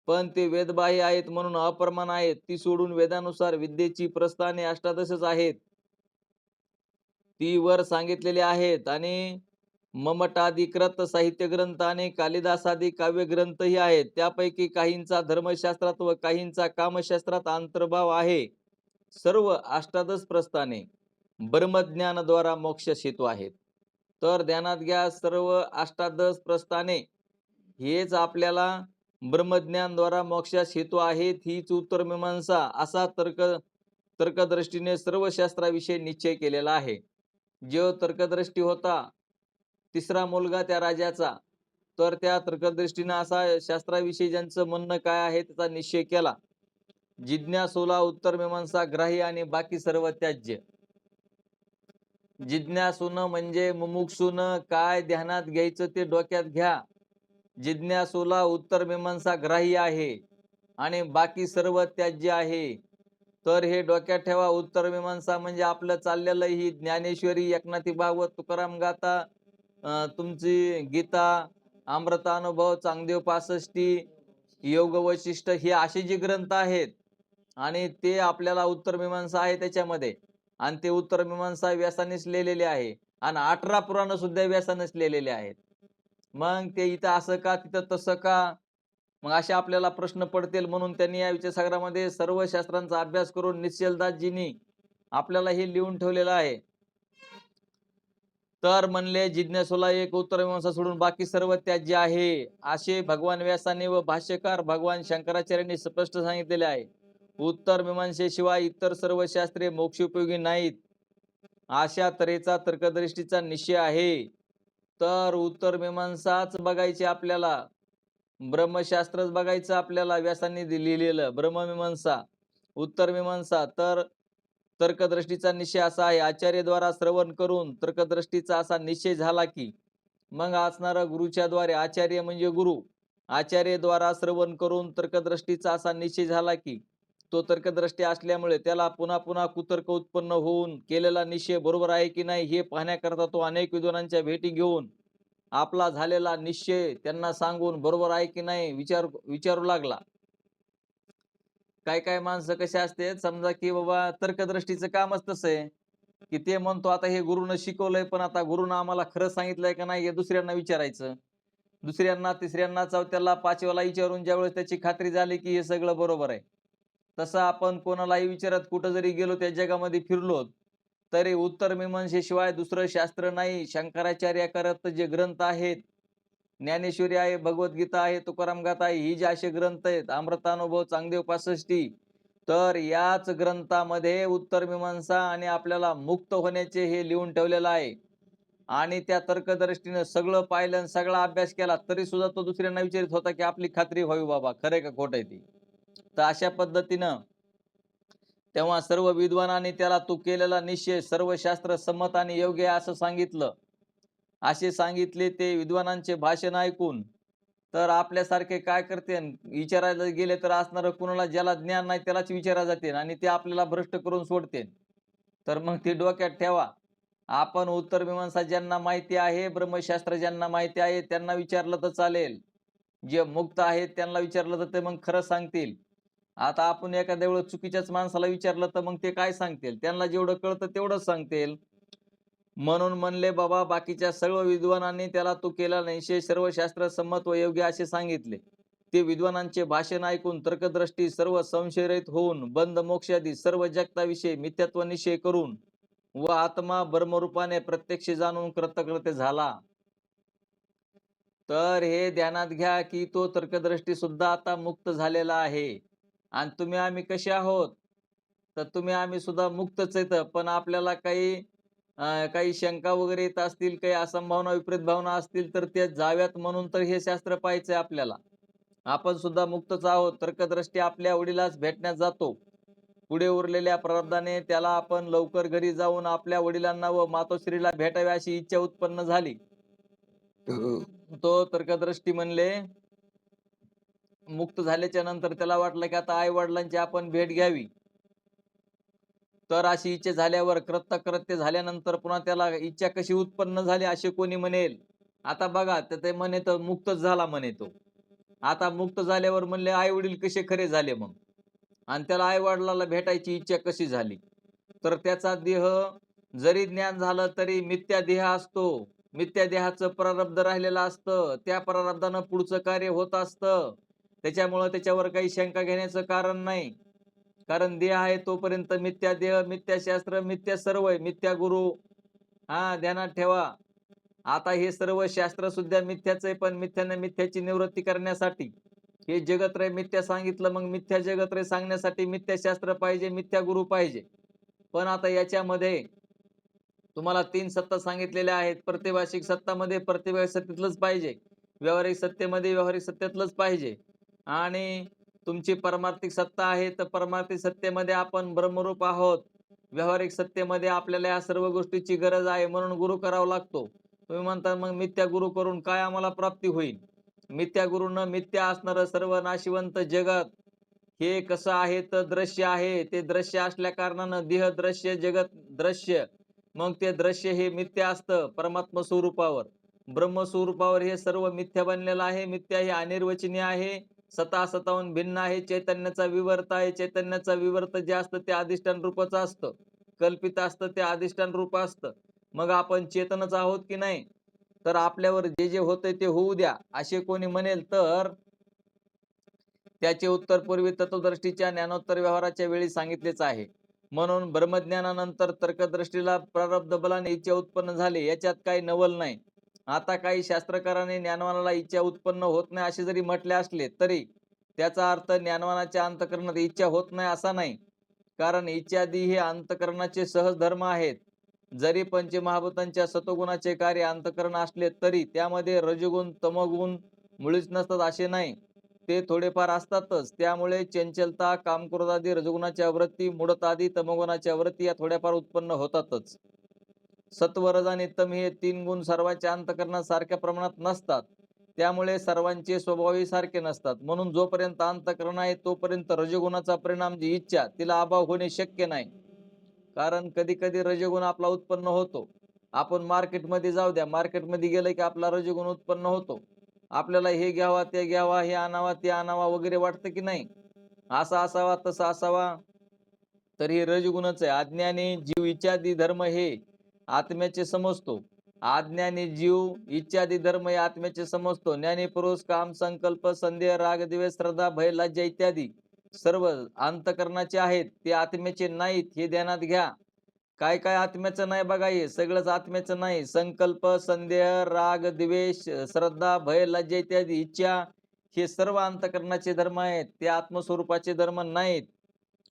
पण ते वेदबाह्य आहेत म्हणून अप्रमाण आहेत. ती सोडून वेदानुसार विद्येची प्रस्थाने अष्टादशच आहेत, ती वर सांगितलेली आहेत. आणि ममटाधिकृत साहित्य ग्रंथ आणि कालिदासादी काव्य ग्रंथही आहेत. त्यापैकी काहींचा धर्मशास्त्रात व काहींचा कामशास्त्रात अंतर्भाव आहे. सर्व अष्टादश प्रस्थाने ब्रह्मज्ञानाद्वारा मोक्ष हेतू आहेत. तर ध्यानात घ्या, सर्व अष्टादश प्रस्थाने हेच आपल्याला ब्रह्मज्ञानद्वारा मोक्षास हेतू आहेत. हीच उत्तरमीमांसा असा तर्कदृष्टीने सर्व शास्त्राविषयी निश्चय केलेला आहे. जो तर्कदृष्टी होता तिसरा मुलगा त्या राजाचा, तर त्या तर्कदृष्टीने असा शास्त्राविषयी ज्यांचं म्हणणं काय आहे त्याचा निश्चय केला. जिज्ञासूला उत्तरमीमांसा ग्राही आणि बाकी सर्व त्याज्य. जिज्ञासून म्हणजे मुमुक्षून काय ध्यानात घ्यायचं ते डोक्यात घ्या. जिज्ञासूला उत्तरमीमांसा ग्राही आहे आणि बाकी सर्व त्याज्य आहे. तर हे डोक्यात ठेवा. उत्तरमीमांसा म्हणजे आपलं चाललेलं ही ज्ञानेश्वरी, एकनाथी भागवत, तुकाराम गाथा, तुमची गीता, अमृतानुभव, चांगदेव पासष्टी, योग वशिष्ठ, हे असे जे ग्रंथ आहेत आणि ते आपल्याला उत्तरमीमांसा आहे त्याच्यामध्ये. आणि ते उत्तरमीमांसा व्यासानेच लिहिलेले आहे आणि 18 पुराण सुद्धा व्यासानेच लिहिलेले आहेत. मग ते इथं असं का तिथं तसं का, मग असे आपल्याला प्रश्न पडतील. म्हणून त्यांनी या विचारसागरामध्ये सर्व शास्त्रांचा अभ्यास करून निश्चलदासजींनी आपल्याला हे लिहून ठेवलेलं आहे. तर म्हणले जिज्ञासूला एक उत्तरमीमांसा सोडून बाकी सर्व त्याज्य आहे, असे भगवान व्यासाने व भाष्यकार भगवान शंकराचार्यांनी स्पष्ट सांगितलेले आहे. उत्तरमीमांसेशिवाय इतर सर्व शास्त्रे मोक्षोपयोगी नाहीत, अशा तऱ्हेचा तर्कदृष्टीचा निश्चय आहे. तर उत्तरमीमांसाच बघायची आपल्याला, ब्रह्मशास्त्रच बघायचं आपल्याला. व्यासांनी लिहिलेलं ब्रह्ममीमांसा, उत्तरमीमांसा. तर तर्कदृष्टीचा निश्चय असा आहे. आचार्यद्वारा श्रवण करून तर्कदृष्टीचा असा निश्चय झाला की मग असणारा गुरुच्या द्वारे, आचार्य म्हणजे गुरु, आचार्यद्वारा श्रवण करून तर्कदृष्टीचा असा निश्चय झाला की तो तर्कदृष्टी असल्यामुळे त्याला पुन्हा पुन्हा कुतर्क उत्पन्न होऊन केलेला निश्चय बरोबर आहे की नाही हे पाहण्याकरता तो अनेक विद्वानांच्या भेटी घेऊन आपला झालेला निश्चय त्यांना सांगून बरोबर आहे की नाही विचारू लागला. काय काय माणसं कसे असते, समजा की बाबा तर्कदृष्टीचं कामच तसं आहे की ते म्हणतो आता हे गुरुनं शिकवलंय, पण आता गुरुनं आम्हाला खरं सांगितलंय का नाही हे दुसऱ्यांना विचारायचं. दुसऱ्यांना, तिसऱ्यांना, चौथ्याला, पाचव्याला विचारून ज्यावेळेस त्याची खात्री झाली की हे सगळं बरोबर आहे, तसं आपण कोणालाही विचारत कुठं जरी गेलो त्या जगामध्ये फिरलो तरी उत्तरमीमांसेशिवाय दुसरं शास्त्र नाही. शंकराचार्य करत जे ग्रंथ आहेत, ज्ञानेश्वरी आहे, भगवद्गीता आहे, तुकाराम गाथा आहे, ही जे असे ग्रंथ आहेत, अमृतानुभव, चांगदेव पासष्टी, तर याच ग्रंथामध्ये उत्तरमीमांसा आणि आपल्याला मुक्त होण्याचे हे लिहून ठेवलेलं आहे. आणि त्या तर्कदृष्टीनं सगळं पाहिलं आणि सगळा अभ्यास केला तरी सुद्धा तो दुसऱ्यांना विचारित होता की आपली खात्री व्हावी बाबा, खरंय का खोट आहे ती. तर अशा पद्धतीनं तेव्हा सर्व विद्वानांनी त्याला तू केलेला निश्चय सर्व शास्त्र संमत आणि योग्य आहे असं सांगितलं. असे सांगितले ते विद्वानांचे भाषण ऐकून तर आपल्यासारखे काय करते, विचारायला गेले तर असणार कुणाला ज्याला ज्ञान नाही त्यालाच विचारायला जाते आणि ते आपल्याला भ्रष्ट करून सोडते. तर मग ते डोक्यात ठेवा. आपण उत्तरमीमांसा ज्यांना माहिती आहे, ब्रह्मशास्त्र ज्यांना माहिती आहे त्यांना विचारलं तर चालेल. जे मुक्त आहेत त्यांना विचारलं तर ते मग खरं सांगतील. आता आपण एखाद्या वेळेस चुकीच्याच माणसाला विचारलं तर मग ते काय सांगतील, त्यांना जेवढं कळतं तेवढंच सांगतील. म्हणून म्हणले बाबा बाकीच्या सर्व विद्वानांनी त्याला तू केला नाही, सर्व शास्त्र संमत व योग्य असे सांगितले. ते विद्वानांचे भाषण ऐकून तर्कदृष्टी सर्व संशयरहित होऊन बंद मोक्षादी सर्व जगताविषयी मिथ्यात्व निश्चय करून व आत्मा ब्रह्मरूपाने प्रत्यक्ष जाणून कृतकृत्य झाला. तर हे ध्यानात घ्या की तो तर्कदृष्टी सुद्धा आता मुक्त झालेला आहे. आणि तुम्ही आम्ही कसे आहोत, तर तुम्ही आम्ही सुद्धा मुक्तच आहेत. पण आपल्याला काही शंका वगैरे येत असतील, काही असंभावना, विपरीत भावना असतील, तर त्या जाव्यात म्हणून तर हे शास्त्र पाहायचंय आपल्याला. आपण सुद्धा मुक्तच आहोत. तर्कदृष्टी आपल्या वडिलास भेटण्यास जातो. पुढे उरलेल्या प्रारब्धाने त्याला आपण लवकर घरी जाऊन आपल्या वडिलांना व मातोश्रीला भेटावे अशी इच्छा उत्पन्न झाली. तो तर्कदृष्टी म्हणले मुक्त झाल्याच्या नंतर त्याला वाटलं की आता आई वडिलांची आपण भेट घ्यावी. तर अशी इच्छा झाल्यावर कृत्य झाल्यानंतर पुन्हा त्याला इच्छा कशी उत्पन्न झाली असे कोणी म्हणेल. आता बघा तर ते म्हणे तर मुक्तच झाला म्हणे तो. आता मुक्त झाल्यावर म्हणले आई वडील कसे खरे झाले मग, आणि त्याला आई वडिलाला भेटायची इच्छा कशी झाली. तर त्याचा देह जरी ज्ञान झालं तरी मिथ्या देह असतो. मिथ्या देहाचं प्रारब्ध राहिलेलं असतं. त्या प्रारब्धानं पुढचं कार्य होत असतं. त्याच्यामुळं त्याच्यावर काही शंका घेण्याचं कारण नाही. कारण देह आहे तोपर्यंत मिथ्या देह, मिथ्या शास्त्र, मिथ्या सर्व आहे, मिथ्या गुरु. ध्यानात ठेवा. आता हे सर्व शास्त्र सुद्धा मिथ्याच आहे, पण मिथ्याने मिथ्याची निवृत्ती करण्यासाठी हे जगत्रय मिथ्या सांगितलं. मग मिथ्या जगत्रय सांगण्यासाठी मिथ्या शास्त्र पाहिजे, मिथ्या गुरु पाहिजे. पण आता याच्यामध्ये तुम्हाला 3 सत्ता सांगितलेल्या आहेत. प्रतिभाषिक सत्तामध्ये प्रतिभाषिक सत्तेतलंच पाहिजे, व्यावहारिक सत्तेमध्ये व्यावहारिक सत्तेतलंच पाहिजे, आणि तुमची परमार्थिक सत्ता आहे तर परमार्थिक सत्तेमध्ये आपण ब्रह्मरूप आहोत. व्यावहारिक सत्तेमध्ये आपल्याला या सर्व गोष्टीची गरज आहे, म्हणून गुरु करावा लागतो. तुम्ही म्हणता मग मिथ्या गुरु करून काय आम्हाला प्राप्ती होईल. मिथ्या गुरुनं मिथ्या असणारं सर्व नाशिवंत जगत हे कसं आहे तर दृश्य आहे. ते दृश्य असल्या कारणानं देह दृश्य, जगत दृश्य. मग ते दृश्य हे मिथ्या असतं परमात्मा स्वरूपावर. ब्रह्म स्वरूपावर हे सर्व मिथ्या बनलेलं आहे. मिथ्या हे अनिर्वचनीय आहे. सताहून भिन्न आहे. चैतन्याचा विवर्त आहे. चैतन्याचा विवर्त जे असतं ते अधिष्ठान रूपाचं असतं. कल्पित असतं ते अधिष्ठान रूप असतं. मग आपण चेतनच आहोत की नाही. तर आपल्यावर जे जे होतंय ते होऊ द्या असे कोणी म्हणेल तर त्याचे उत्तर पूर्वी तत्वदृष्टीच्या ज्ञानोत्तर व्यवहाराच्या वेळी सांगितलेच आहे. म्हणून ब्रह्मज्ञानानंतर तर्कदृष्टीला प्रारब्ध बलाने इच्छा उत्पन्न झाली, याच्यात काही नवल नाही. आता काही शास्त्रकारांनी ज्ञानवानाला इच्छा उत्पन्न होत नाही असे जरी म्हटले असले तरी त्याचा अर्थ ज्ञानवानाच्या अंतःकरणात इच्छा होत नाही असा नाही. कारण इच्छादी हे अंतःकरणाचे सहज धर्म आहेत. जरी पंचमहाभूतांच्या सत्वगुणाचे कार्य अंतःकरण असले तरी त्यामध्ये रजोगुण तमोगुण मुळीच नसतात असे नाही. ते थोडेफार असतातच. त्यामुळे चंचलता, कामक्रोधादी रजोगुणाच्या वृत्ती, मूढतादी तमोगुणाच्या वृत्ती या थोड्याफार उत्पन्न होतातच. सत्व, रज आणि तम हे 3 गुण सर्वांच्या अंतःकरणात सारख्या प्रमाणात नसतात. त्यामुळे सर्वांचे स्वभावही सारखे नसतात. म्हणून जोपर्यंत अंतःकरण आहे तोपर्यंत रजोगुणाचा परिणाम जी इच्छा तिला अभाव होणे शक्य नाही. कारण कधी कधी रजोगुण आपला उत्पन्न होतो. आपण मार्केटमध्ये जाऊ द्या, मार्केटमध्ये गेलं की आपला रजोगुण उत्पन्न होतो. आपल्याला हे घ्यावा, ते घ्यावा, हे आणावा, ते आणावा वगैरे वाटतं की नाही. असा असावा, तसा असावा, तर हे रजगुणच आहे. अज्ञानी जीव इच्छादी धर्म हे आत्म्याचे समजतो. अज्ञानी जीव इच्छादी धर्म हे आत्म्याचे समजतो. ज्ञानी पुरुष काम, संकल्प, संदेह, राग, द्वेष, श्रद्धा, भय, लज्जा इत्यादी सर्व अंतःकरणाचे आहेत, ते आत्म्याचे नाहीत हे ध्यानात घ्या. काय काय आत्म्याचं नाही बघा, हे सगळंच आत्म्याचं नाही. संकल्प, संदेह, राग, द्वेष, श्रद्धा, भय, लज्जा इत्यादी इच्छा हे सर्व अंतःकरणाचे धर्म आहेत, ते आत्मस्वरूपाचे धर्म नाहीत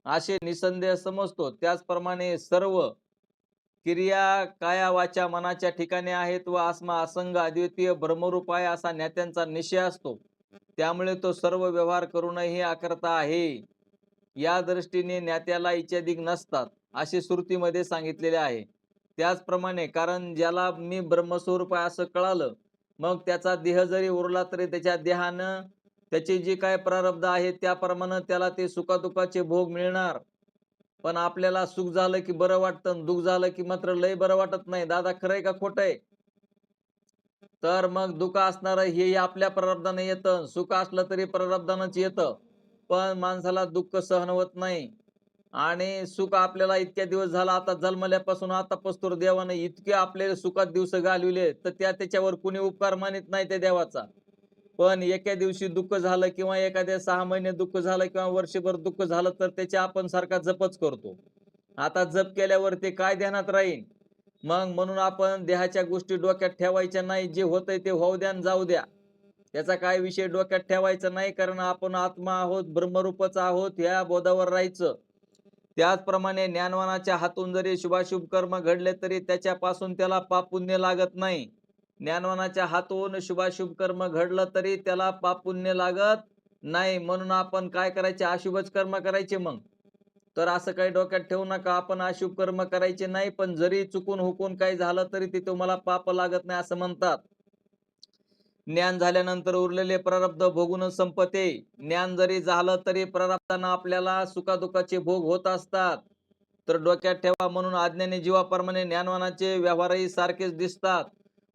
असे निसंदेह समजतो. त्याचप्रमाणे सर्व क्रिया काया वाचा मनाच्या ठिकाणी आहेत व आत्मा असंग अद्वितीय ब्रह्मरूप आहे असा ज्ञात्यांचा निश्चय असतो. त्यामुळे तो सर्व व्यवहार करूनही अकर्ता आहे. या दृष्टीने ज्ञात्याला इच्छादिक नसतात असे श्रुतीमध्ये सांगितलेले आहे. त्याचप्रमाणे कारण ज्याला मी ब्रह्मस्वरूप आहे असं कळालं, मग त्याचा देह जरी उरला तरी त्याच्या देहानं त्याचे जे काय प्रारब्ध आहे त्याप्रमाणे त्याला ते सुखदुःखाचे भोग मिळणार. पण आपल्याला सुख झालं की बरं वाटतं, दुःख झालं की मात्र लय बरं वाटत नाही. दादा खरंय का खोटंय? तर मग दुःख असणारं हे आपल्या प्रारब्धाने येतं, सुख असलं तरी प्रारब्धानंच येतं. पण माणसाला दुःख सहन होत नाही. आणि सुख आपल्याला इतक्या दिवस झाला, आता जन्मल्यापासून आता पस्तूर देवाने इतके आपले सुखात दिवस घालविले, तर त्याच्यावर कुणी उपकार मानित नाही त्या देवाचा. पण एका दिवशी दुःख झालं किंवा एखाद्या 6 महिने दुःख झालं किंवा वर्षभर दुःख झालं तर त्याच्या आपण सारखा जपच करतो. आता जप केल्यावर ते काय ध्यानात राहील. मग म्हणून आपण देहाच्या गोष्टी डोक्यात ठेवायच्या नाही. जे होतंय ते होऊ द्या आणि जाऊ द्या. त्याचा काय विषय डोक्यात ठेवायचा नाही, कारण आपण आत्मा आहोत, ब्रह्मरूपच आहोत ह्या बोधावर राहायचं. त्याचप्रमाणे ज्ञानवानाच्या हातून जरी शुभाशुभ कर्म घडले तरी त्याच्यापासून त्याला पाप पुण्य लागत नाही. ज्ञानवानाच्या हातून शुभाशुभ कर्म घडलं तरी त्याला पाप पुण्य लागत नाही. म्हणून आपण काय करायचे? अशुभच कर्म करायचे मग. तर असं काही डोक्यात ठेवू नका आपण अशुभ कर्म करायचे नाही, पण जरी चुकून हुकून काही झालं तरी ते तुम्हाला पाप लागत नाही असं म्हणतात. ज्ञान झाल्यानंतर उरलेले प्रारब्ध भोगून संपते. ज्ञान जरी झालं तरी प्रारब्धांना आपल्याला सुखादुखाचे भोग होत असतात. तर डोक्यात ठेवा. म्हणून अज्ञानी जीवाप्रमाणे ज्ञानवानाचे व्यवहारही सारखेच दिसतात.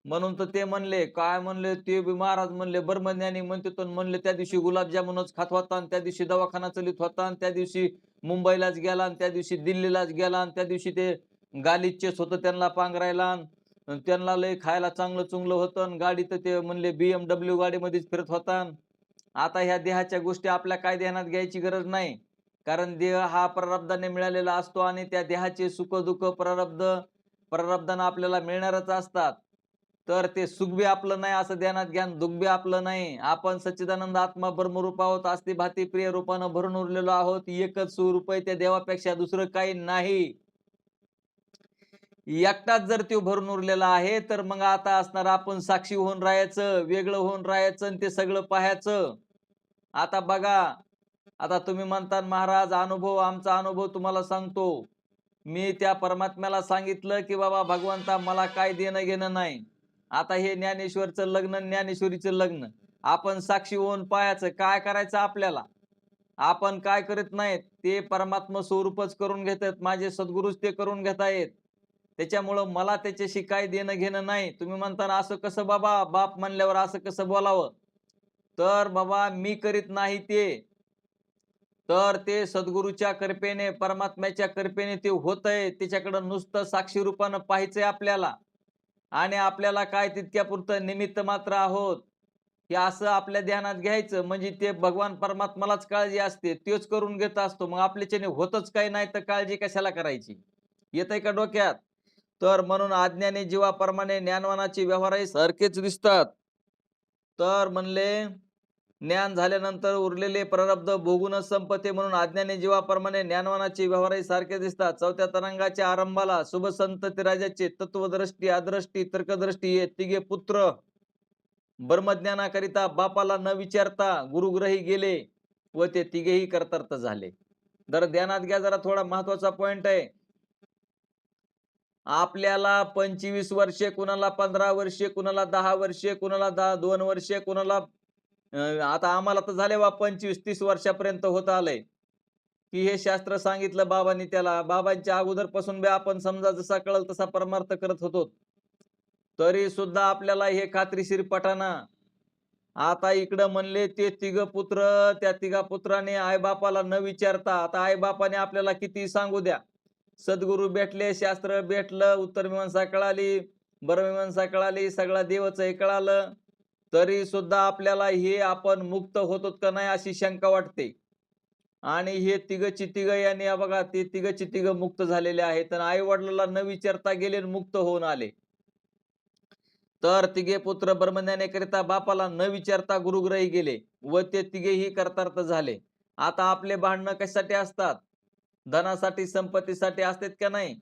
म्हणून तर ते म्हणले, काय म्हणले ते महाराज म्हणले, ब्रह्मज्ञानी म्हणते म्हणले त्या दिवशी गुलाबजामुनच खात होता आणि त्या दिवशी दवाखाना चलित होता आणि त्या दिवशी मुंबईलाच गेला आणि त्या दिवशी दिल्लीलाच गेला आणि त्या दिवशी ते गालिचेच होतं त्यांना पांघरायला आणि त्यांना लय खायला चांगलं चुंगलं होतं आणि गाडी तर ते म्हणले BMW गाडीमध्येच फिरत होता. आता ह्या देहाच्या गोष्टी आपल्या काय ध्यानात घ्यायची गरज नाही, कारण देह हा प्रारब्धाने मिळालेला असतो आणि त्या देहाचे सुख दुःख प्रारब्धानं आपल्याला मिळणारच असतात. तर ते सुख बी आपलं नाही असं ध्यानात घ्या, दुःख बी आपलं नाही. आपण सच्चिदानंद आत्मा ब्रह्मरूप आहोत, अस्ति भाती प्रिय रूपानं भरून उरलेलो आहोत. एकच स्वरूप आहे, त्या देवापेक्षा दुसरं काही नाही. एकटाच जर तो भरून उरलेला आहे तर मग आता असणार आपण साक्षी होऊन राहायचं, वेगळं होऊन राहायचं आणि ते सगळं पाहायचं. आता बघा, आता तुम्ही म्हणता महाराज अनुभव, आमचा अनुभव तुम्हाला सांगतो. मी त्या परमात्म्याला सांगितलं की बाबा भगवंता मला काय देणं घेणं नाही. आता हे ज्ञानेश्वरचं लग्न, ज्ञानेश्वरीचं लग्न आपण साक्षी होऊन पाहायचं. काय करायचं आपल्याला? आपण काय करीत नाहीत, ते परमात्मा स्वरूपच करून घेतात. माझे सद्गुरूच ते करून घेत आहेत. त्याच्यामुळं मला त्याच्याशी काय देणं घेणं नाही. तुम्ही म्हणता असं कसं बाबा, बाप म्हणल्यावर असं कसं बोलावं? तर बाबा मी करीत नाही ते, तर ते सद्गुरूच्या कृपेने, परमात्म्याच्या कृपेने ते होतंय. त्याच्याकडे नुसतं साक्षी रूपानं पाहायचंय आपल्याला आणि आपल्याला काय तितक्यापुरतं निमित्त मात्र आहोत हे असं आपल्या ध्यानात घ्यायचं. म्हणजे ते भगवान परमात्मालाच काळजी असते, तोच करून घेत असतो. मग आपल्याच्याने होतच काही नाही तर काळजी कशाला करायची? येतंय का डोक्यात? तर म्हणून अज्ञानी जीवाप्रमाणे ज्ञानवानाचे व्यवहारही सारखेच दिसतात. तर म्हणले ज्ञान झाल्यानंतर उरलेले प्रारब्ध भोगूनच संपते. म्हणून अज्ञानी जीवाप्रमाणे ज्ञानवानाचे व्यवहारही सारखे दिसतात. चौथ्या तरंगाच्या आरंभाला शुभ संतती राजाचे तत्वदृष्टी, अदृष्टी, तर्कदृष्टी हे तिघे पुत्र ब्रह्मज्ञानाकरिता बापाला न विचारता गुरुग्रही गेले व ते तिघेही कर्तार्थ झाले. जरा ध्यानात घ्या, जरा थोडा महत्वाचा पॉइंट आहे. आपल्याला 25 वर्षे, कुणाला 15 वर्षे, कुणाला 10 वर्षे, कुणाला 2 वर्षे, कुणाला आता आम्हाला तर झाले बा 25-30 वर्षापर्यंत होत आलंय की हे शास्त्र सांगितलं बाबांनी. त्याला बाबांच्या अगोदरपासून बी आपण समजा जसा कळल तसा परमार्थ करत होतो, तरी सुद्धा आपल्याला हे खात्रीशीर पटाना. आता इकडं म्हणले ते तिघ पुत्र, त्या तिघा पुत्राने आईबापाला न विचारता, आता आईबापाने आपल्याला किती सांगू द्या, सद्गुरू भेटले, शास्त्र भेटलं, उत्तर मीमांसा कळाली, ब्रह्ममीमांसा कळाली, सगळा देवच हे कळालं, तरी सुद्धा आपल्याला हे आपण मुक्त होतो का नाही अशी शंका वाटते. आणि हे तिघची तिघ यांनी बघा, ते तिघची तिघ मुक्त झालेले आहेत आणि आई वडिलांना न विचारता गेले, मुक्त होऊन आले. तर तिघे पुत्र ब्रह्मज्ञानेकरिता बापाला न विचारता गुरुग्रही गेले व ते तिघेही कर्तार्थ झाले. आता आपले भांडणं कशासाठी असतात? धनासाठी, संपत्तीसाठी असतात का नाही?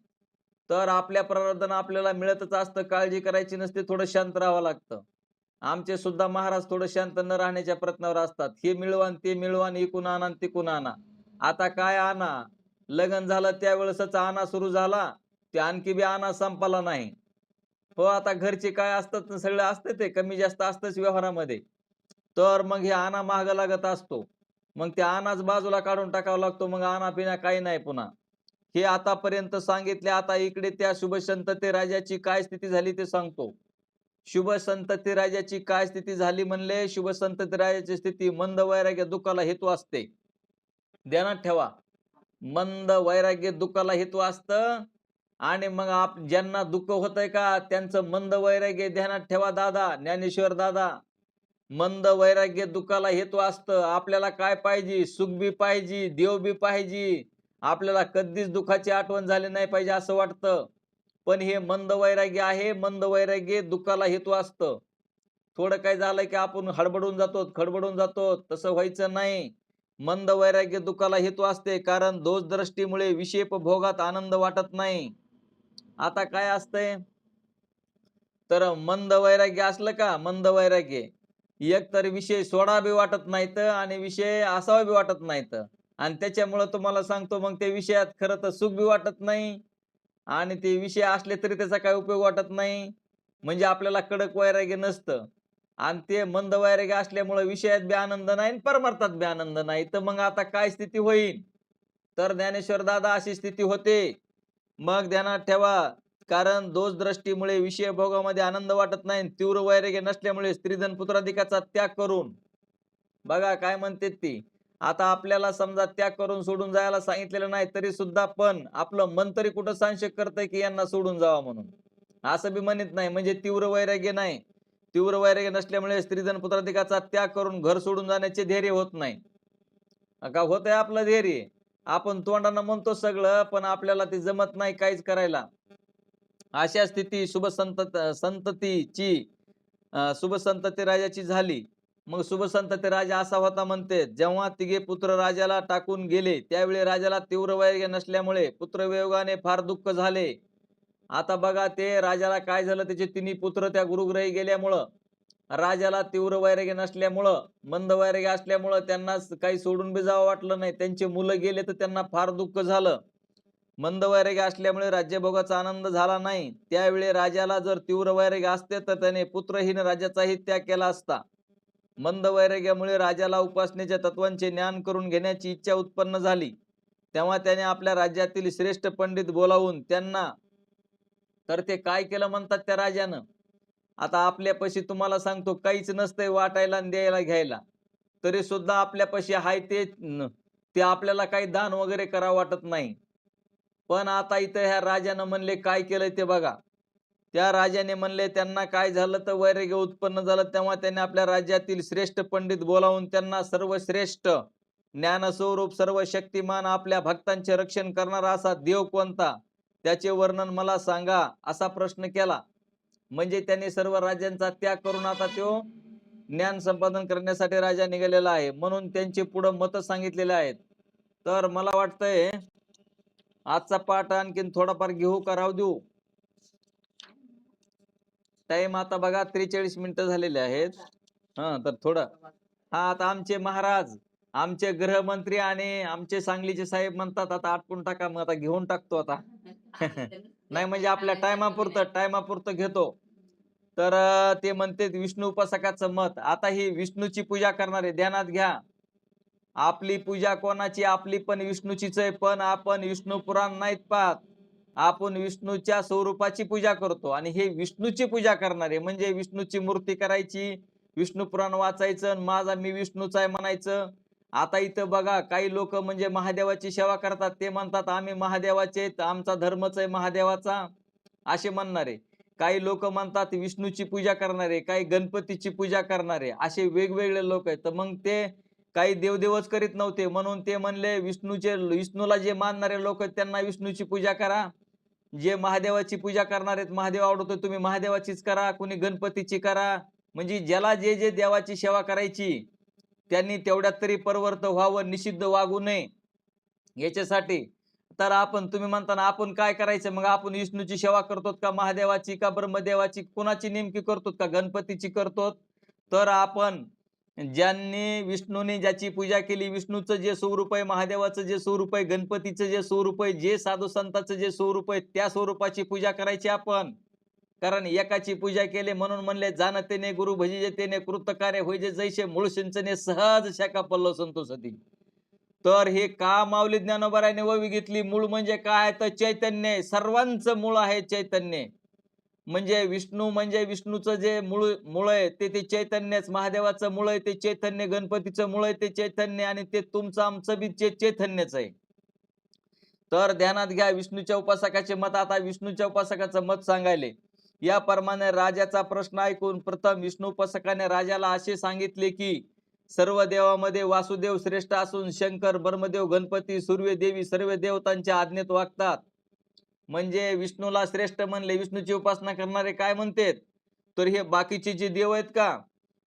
तर आपल्या प्रारब्धानं आपल्याला मिळतच असतं, काळजी करायची नसते, थोडं शांत राहावं लागतं. आमचे सुद्धा महाराज थोडं शांत न राहण्याच्या प्रयत्नावर असतात. हे मिळवान ते मिळवान, इकून आणा तिकून आणा. आता काय आणा? लग्न झालं त्यावेळेसच आणा सुरू झाला, ते आणखी बी आणा संपला नाही. हो, आता घरचे काय असतात ना, सगळं असतं ते कमी जास्त असतंच व्यवहारामध्ये. तर मग हे आणा महाग लागत असतो. मग ते आनाच बाजूला काढून टाकावा लागतो. मग आणा पिना काही नाही पुन्हा. हे आतापर्यंत सांगितले. आता इकडे त्या शुभ संतती राजाची काय स्थिती झाली ते सांगतो. शुभ संतती राजाची काय स्थिती झाली म्हणले? शुभ संतती राजाची स्थिती मंद वैराग्य दुःखाला हेतू असते. ध्यानात ठेवा, मंद वैराग्य दुःखाला हेतू असतं. आणि मग ज्यांना दुःख होतंय का त्यांचं मंद वैराग्य ध्यानात ठेवा दादा, ज्ञानेश्वर दादा. मंद वैराग्य दुःखाला हेतू असतं. आपल्याला काय पाहिजे? सुख बी पाहिजे, देव बी पाहिजे. आपल्याला कधीच दुःखाची आठवण झाली नाही पाहिजे असं वाटतं. पण हे मंद वैराग्य आहे. मंद वैराग्य दुःखाला हेतू असतं. थोडं काय झालं की आपण खडबडून जातो. तसं व्हायचं नाही. मंद वैराग्य दुःखाला हेतू असते, कारण दोष दृष्टीमुळे विषेप भोगात आनंद वाटत नाही. आता काय असतंय, तर मंद वैराग्य असलं का, मंद वैराग्य एक तर विषय सोडा बी वाटत नाहीत आणि विषय असावा बी वाटत नाहीत, आणि त्याच्यामुळं तुम्हाला सांगतो मग ते विषयात खरं तर सुख बी वाटत नाही, आणि ते विषय असले तरी त्याचा काही उपयोग वाटत नाही. म्हणजे आपल्याला कडक वैराग्य नसतं, आणि ते मंद वैराग्य असल्यामुळे विषयात बी आनंद नाही आणि परमार्थात बी आनंद नाही. तर मग आता काय स्थिती होईल, तर ज्ञानेश्वर दादा अशी स्थिती होते. मग ध्यानात ठेवा, कारण दोष दृष्टीमुळे विषय भोगामध्ये आनंद वाटत नाही. तीव्र वैराग्य नसल्यामुळे स्त्रीधन पुत्राधिकाचा त्याग करून, बघा काय म्हणते ती, आता आपल्याला समजा त्याग करून सोडून जायला सांगितलेलं नाही तरी सुद्धा पण आपलं मन तरी कुठं संशय करतंय की यांना सोडून जावा म्हणून, असं बी म्हणत नाही. म्हणजे तीव्र वैराग्य नाही, तीव्र वैराग्य नसल्यामुळे स्त्रीधन पुत्राधिकाचा त्याग करून घर सोडून जाण्याचे धैर्य होत नाही. का होतंय आपलं धैर्य, आपण तोंडानं म्हणतो सगळं पण आपल्याला ते जमत नाही काहीच करायला. अशा स्थिती शुभ संततीची शुभ संतती राजाची झाली. मग शुभ संतती राजा असा होता म्हणते, जेव्हा तिघे पुत्र राजाला टाकून गेले त्यावेळी राजाला तीव्र वैराग्य नसल्यामुळे पुत्रवियोगाने फार दुःख झाले. आता बघा ते राजाला काय झालं, त्याचे तिन्ही पुत्र त्या गुरुग्रही गेल्यामुळं, राजाला तीव्र वैराग्य नसल्यामुळं, मंद वैराग्य असल्यामुळं त्यांना काही सोडून बी जावं वाटलं नाही. त्यांचे मुलं गेले तर त्यांना फार दुःख झालं. मंद वैराग्य असल्यामुळे राज्यभोगाचा आनंद झाला नाही. त्यावेळी राजाला जर तीव्र वैराग्य असते तर त्याने पुत्रहीन राज्याचाही त्याग केला असता. मंद वैराग्यामुळे राजाला उपासनेच्या तत्वांचे ज्ञान करून घेण्याची इच्छा उत्पन्न झाली. तेव्हा त्याने आपल्या राज्यातील श्रेष्ठ पंडित बोलावून त्यांना, तर ते काय केलं म्हणतात त्या राजानं, आता आपल्यापाशी तुम्हाला सांगतो काहीच नसतंय वाटायला आणि द्यायला घ्यायला, तरी सुद्धा आपल्यापाशी हाय ते ते आपल्याला काही दान वगैरे करावं वाटत नाही. पण आता इथं ह्या राजानं म्हणले काय केलंय ते बघा. त्या राजाने म्हणले, त्यांना काय झालं तर वैराग्य उत्पन्न झालं, तेव्हा त्यांनी आपल्या राज्यातील श्रेष्ठ पंडित बोलावून त्यांना सर्वश्रेष्ठ ज्ञानस्वरूप सर्व शक्तिमान आपल्या भक्तांचे रक्षण करणारा असा देव कोणता, त्याचे वर्णन मला सांगा, असा प्रश्न केला. म्हणजे त्यांनी सर्व राज्यांचा त्याग करून आता तो ज्ञान संपादन करण्यासाठी राजा निघालेला आहे, म्हणून त्यांचे पुढे मत सांगितलेले आहेत. तर मला वाटतंय आजचा पाठ आणखीन थोडाफार घेऊ का राहू देऊ? टाइम आता बघा 43 मिनिटं झालेले आहेत. तर थोडं, आता आमचे महाराज, आमचे गृहमंत्री आणि आमचे सांगलीचे साहेब म्हणतात आता आटपून टाका, मग आता घेऊन टाकतो आता. नाही म्हणजे आपल्या टायमापुरतं घेतो. तर ते म्हणते विष्णू उपासकाचं मत, आता ही विष्णूची पूजा करणारे ध्यानात घ्या. आपली पूजा कोणाची, आपली पण विष्णूचीच आहे, पण आपण विष्णू पुराण नाहीत पाहत. आपण विष्णूच्या स्वरूपाची पूजा करतो, आणि हे विष्णूची पूजा करणारे म्हणजे विष्णूची मूर्ती करायची, विष्णू पुराण वाचायचं, माझा मी विष्णूचा आहे म्हणायचं. आता इथं बघा काही लोक म्हणजे महादेवाची सेवा करतात, ते म्हणतात आम्ही महादेवाचे, आमचा धर्मच आहे महादेवाचा असे म्हणणारे. काही लोक म्हणतात विष्णूची पूजा करणारे, काही गणपतीची पूजा करणारे, असे वेगवेगळे लोक आहेत. तर मग ते काही देवदेवच करीत नव्हते, म्हणून ते म्हणले विष्णूला जे मानणारे लोक आहेत त्यांना विष्णूची पूजा करा, जे महादेवाची पूजा करणार आहेत, महादेव आवडतो तुम्ही महादेवाचीच करा, कुणी गणपतीची करा. म्हणजे ज्याला जे जे देवाची सेवा करायची त्यांनी तेवढ्यात तरी परवर्त व्हावं, निषिद्ध वागू नये याच्यासाठी. तर आपण, तुम्ही म्हणता ना आपण काय करायचं, मग आपण विष्णूची सेवा करतो का महादेवाची का ब्रह्मदेवाची, कुणाची नेमकी करतो का गणपतीची करतो? तर आपण ज्यांनी विष्णूने ज्याची पूजा केली, विष्णूचं जे स्वरूप आहे, महादेवाचं जे स्वरूप आहे, गणपतीचं जे स्वरूप आहे, जे साधू संतांचं जे स्वरूप आहे, त्या स्वरूपाची पूजा करायची आपण. कारण एकाची पूजा केली म्हणून म्हणले, जाणतेने गुरु भजिजे तेने कृत कार्य होईजे जैसे मूळ सिंचने सहज शाखा पल्लव संतोषती. तर हे का माऊली ज्ञानोबारायने ववी घेतली? मूळ म्हणजे काय, तर चैतन्य आहे, सर्वांचं मूळ आहे चैतन्य. म्हणजे विष्णूचं जे मूळ आहे ते चैतन्यच, महादेवाचं मूळ आहे ते चैतन्य, गणपतीचं मूळ आहे ते चैतन्य, आणि ते तुमचं आमचं बी चैतन्यच आहे. तर ध्यानात घ्या विष्णूच्या उपासकाचे मत. आता विष्णूच्या उपासकाचं मत सांगायले, याप्रमाणे राजाचा प्रश्न ऐकून प्रथम विष्णू उपासकाने राजाला असे सांगितले की सर्व देवामध्ये वासुदेव श्रेष्ठ असून शंकर, ब्रह्मदेव, गणपती, सूर्यदेवी सर्व देवतांच्या आज्ञेत वागतात. म्हणजे विष्णूला श्रेष्ठ म्हणले, विष्णूची उपासना करणारे काय म्हणतात, तर हे बाकीचे जे देव आहेत का,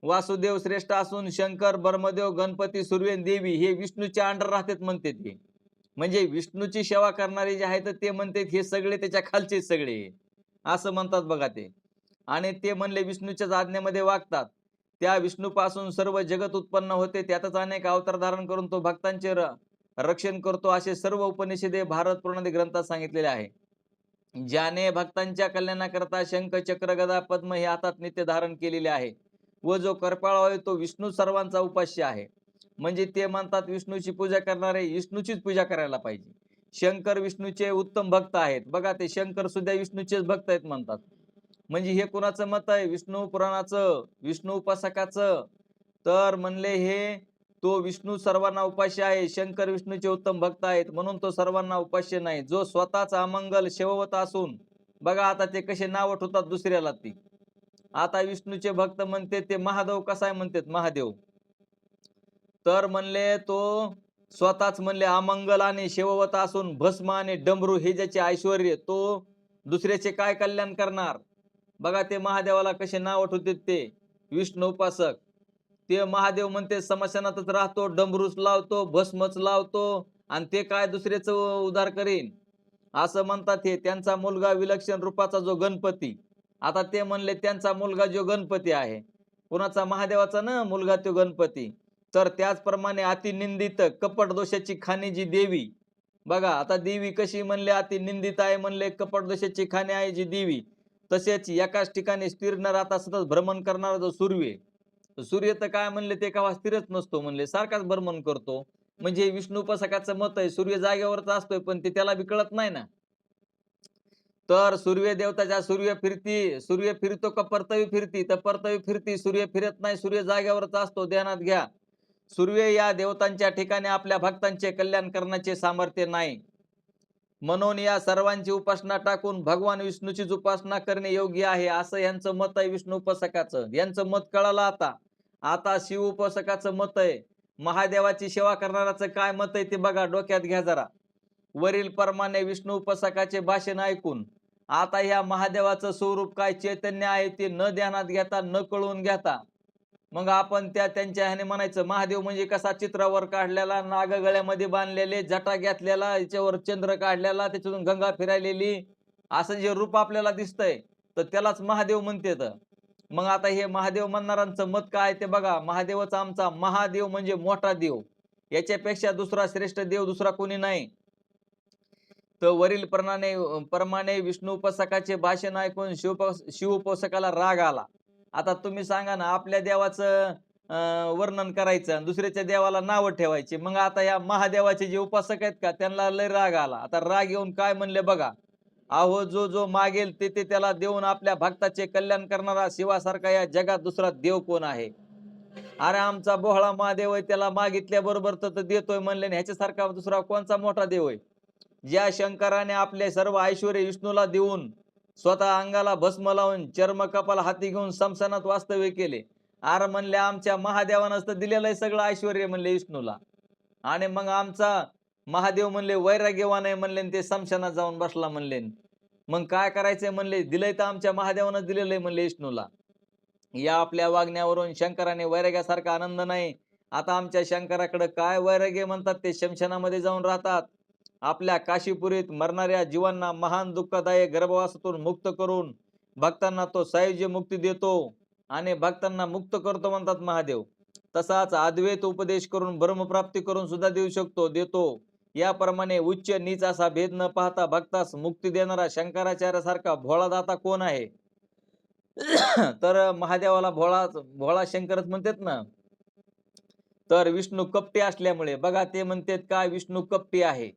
वासुदेव श्रेष्ठ असून शंकर, ब्रह्मदेव, गणपती, सूर्य आणि देवी हे विष्णूच्या अंडर राहतात म्हणते ते. म्हणजे विष्णूची सेवा करणारे जे आहेत ते म्हणतात हे सगळे त्याच्या खालचे सगळे, असं म्हणतात बघा ते. आणि ते म्हणले विष्णूच्याच आज्ञेमध्ये वागतात. त्या विष्णूपासून सर्व जगत उत्पन्न होते, त्यातच अनेक अवतार धारण करून तो भक्तांचे रक्षण करतो, असे सर्व उपनिषदे भारत पुराणातील ग्रंथात सांगितलेले आहे. ज्याने भक्तांच्या कल्याणाकरता शंख, चक्र, गदा, पद्म हे हातात नित्य धारण केलेले आहे व जो कृपाळू आहे तो विष्णू सर्वांचा उपास्य आहे. म्हणजे ते म्हणतात विष्णूची पूजा करणारे विष्णूचीच पूजा करायला पाहिजे. शंकर विष्णूचे उत्तम भक्त आहेत. बघा ते शंकर सुद्धा विष्णूचेच भक्त आहेत म्हणतात. म्हणजे हे कुणाचं मत आहे? विष्णू पुराणाचं, विष्णू उपासकाचं. तर म्हणले हे तो विष्णू सर्वांना उपास्य आहे. शंकर विष्णूचे उत्तम भक्त आहेत म्हणून तो सर्वांना उपास्य नाही. जो स्वतःच अमंगल सेववत असून, बघा आता ते कसे नाव ठेवतात दुसऱ्याला ती. आता विष्णूचे भक्त म्हणते ते महादेव कसा आहे म्हणतात महादेव. तर म्हणले तो स्वतःच म्हणले अमंगल आणि सेववत असून भस्म आणि डमरू हे ज्याचे ऐश्वर्य, तो दुसऱ्याचे काय कल्याण करणार. बघा ते महादेवाला कसे नाव ठेवतात ते विष्णू उपासक. ते महादेव म्हणते स्मशानातच राहतो, डमरूच लावतो, भस्मच लावतो आणि ते काय दुसऱ्याचं उद्धार करीन असं म्हणतात. हे त्यांचा मुलगा विलक्षण रूपाचा जो गणपती. आता ते म्हणले त्यांचा मुलगा जो गणपती आहे, कुणाचा? महादेवाचा ना मुलगा तो गणपती. तर त्याचप्रमाणे अतिनिंदित कपट दोषाची खाणी जी देवी, बघा आता देवी कशी म्हणले अतिनिंदित आहे, म्हणले कपट दोषाची खाणी आहे जी देवी. तसेच एकाच ठिकाणी स्थिर न राहता सतत भ्रमण करणारा जो सूर्य, सूर्य तर काय म्हणले ते केव्हा स्थिरच नसतो, म्हणले सारखाच भ्रमण करतो. म्हणजे विष्णू उपासकाचं मत आहे सूर्य जागेवरच असतोय पण ते त्याला बी कळत नाही ना. तर सूर्य देवताच्या सूर्य फिरतो का परतवी फिरती, तर परतवी फिरती, सूर्य फिरत नाही, सूर्य जागेवरच असतो, ध्यानात घ्या. सूर्य या देवतांच्या ठिकाणी आपल्या भक्तांचे कल्याण करण्याचे सामर्थ्य नाही. म्हणून या सर्वांची उपासना टाकून भगवान विष्णूचीच उपासना करणे योग्य आहे, असं यांचं मत आहे विष्णू उपासकाचं. यांचं मत कळालं आता. आता शिव उपासकाचं मत आहे. महादेवाची सेवा करणाराचं काय मत आहे ते बघा, डोक्यात घ्या जरा. वरील प्रमाणे विष्णू उपासकाचे भाषण ऐकून आता ह्या महादेवाचं स्वरूप काय चैतन्य आहे ते न ध्यानात घेता, न कळून घेता, मग आपण त्यांच्या ह्याने म्हणायचं महादेव म्हणजे कसा चित्रावर काढलेला, नाग गळ्यामध्ये बांधलेले, जटा घेतलेला, याच्यावर चंद्र काढलेला, त्याच्यातून गंगा फिरायलेली, असं जे रूप आपल्याला दिसतंय तर त्यालाच महादेव म्हणतात. मग आता हे महादेव म्हणणाऱ्यांचं मत काय ते बघा. महादेवच आमचा महादेव म्हणजे मोठा देव, याच्यापेक्षा दुसरा श्रेष्ठ देव दुसरा कोणी नाही. तर वरील प्रमाणे विष्णू उपासकाचे भाषण ऐकून शिव उपासकाला राग आला. आता तुम्ही सांगा ना, आपल्या देवाचं वर्णन करायचं आणि दुसऱ्याच्या देवाला नावं ठेवायची, मग आता या महादेवाचे जे उपासक आहेत का त्यांना लय राग आला. आता राग येऊन काय म्हणले बघा, अहो जो जो मागेल ते त्याला देऊन आपल्या भक्ताचे कल्याण करणारा शिवासारखा या जगात दुसरा देव कोण आहे. अरे आमचा बोहळा महादेव आहे, त्याला मागितल्या बरोबर तर देतोय म्हणले, ह्याच्यासारखा दुसरा कोणचा मोठा देव आहे. ज्या शंकराने आपले सर्व ऐश्वर्य विष्णूला देऊन स्वतः अंगाला भस्म लावून चर्म कपाल हाती घेऊन समसनात वास्तव्य केले, अरे म्हणले आमच्या महादेवानंच तर दिलेलं आहे सगळं ऐश्वर्य म्हणले विष्णूला. आणि मग आमचा महादेव म्हणले वैराग्यवान आहे म्हणले, ते समशानात जाऊन बसला म्हणले. मग काय करायचंय म्हणले, दिलंय तर आमच्या महादेवानं दिलेलं आहे म्हणले विष्णूला. या आपल्या वागण्यावरून शंकराने वैराग्यासारखा आनंद नाही. आता आमच्या शंकराकडे काय वैराग्य म्हणतात, ते शमशानामध्ये जाऊन राहतात. आपल्या काशीपुरीत मरणाऱ्या जीवांना महान दुःखदायक गर्भवासातून मुक्त करून भक्तांना तो सायुज्य मुक्ती देतो आणि भक्तांना मुक्त करतो म्हणतात महादेव. तसाच अद्वैत उपदेश करून ब्रह्मप्राप्ती करून सुद्धा देतो. याप्रमाणे उच्च नीच असा भेद न पाहता भक्तास मुक्ती देणारा शंकराचार्यासारखा भोळा दाता कोण आहे. तर महादेवाला भोळा शंकरच म्हणतात ना. तर विष्णू कपटी असल्यामुळे बघा ते म्हणतात काय, विष्णू कपटी आहे.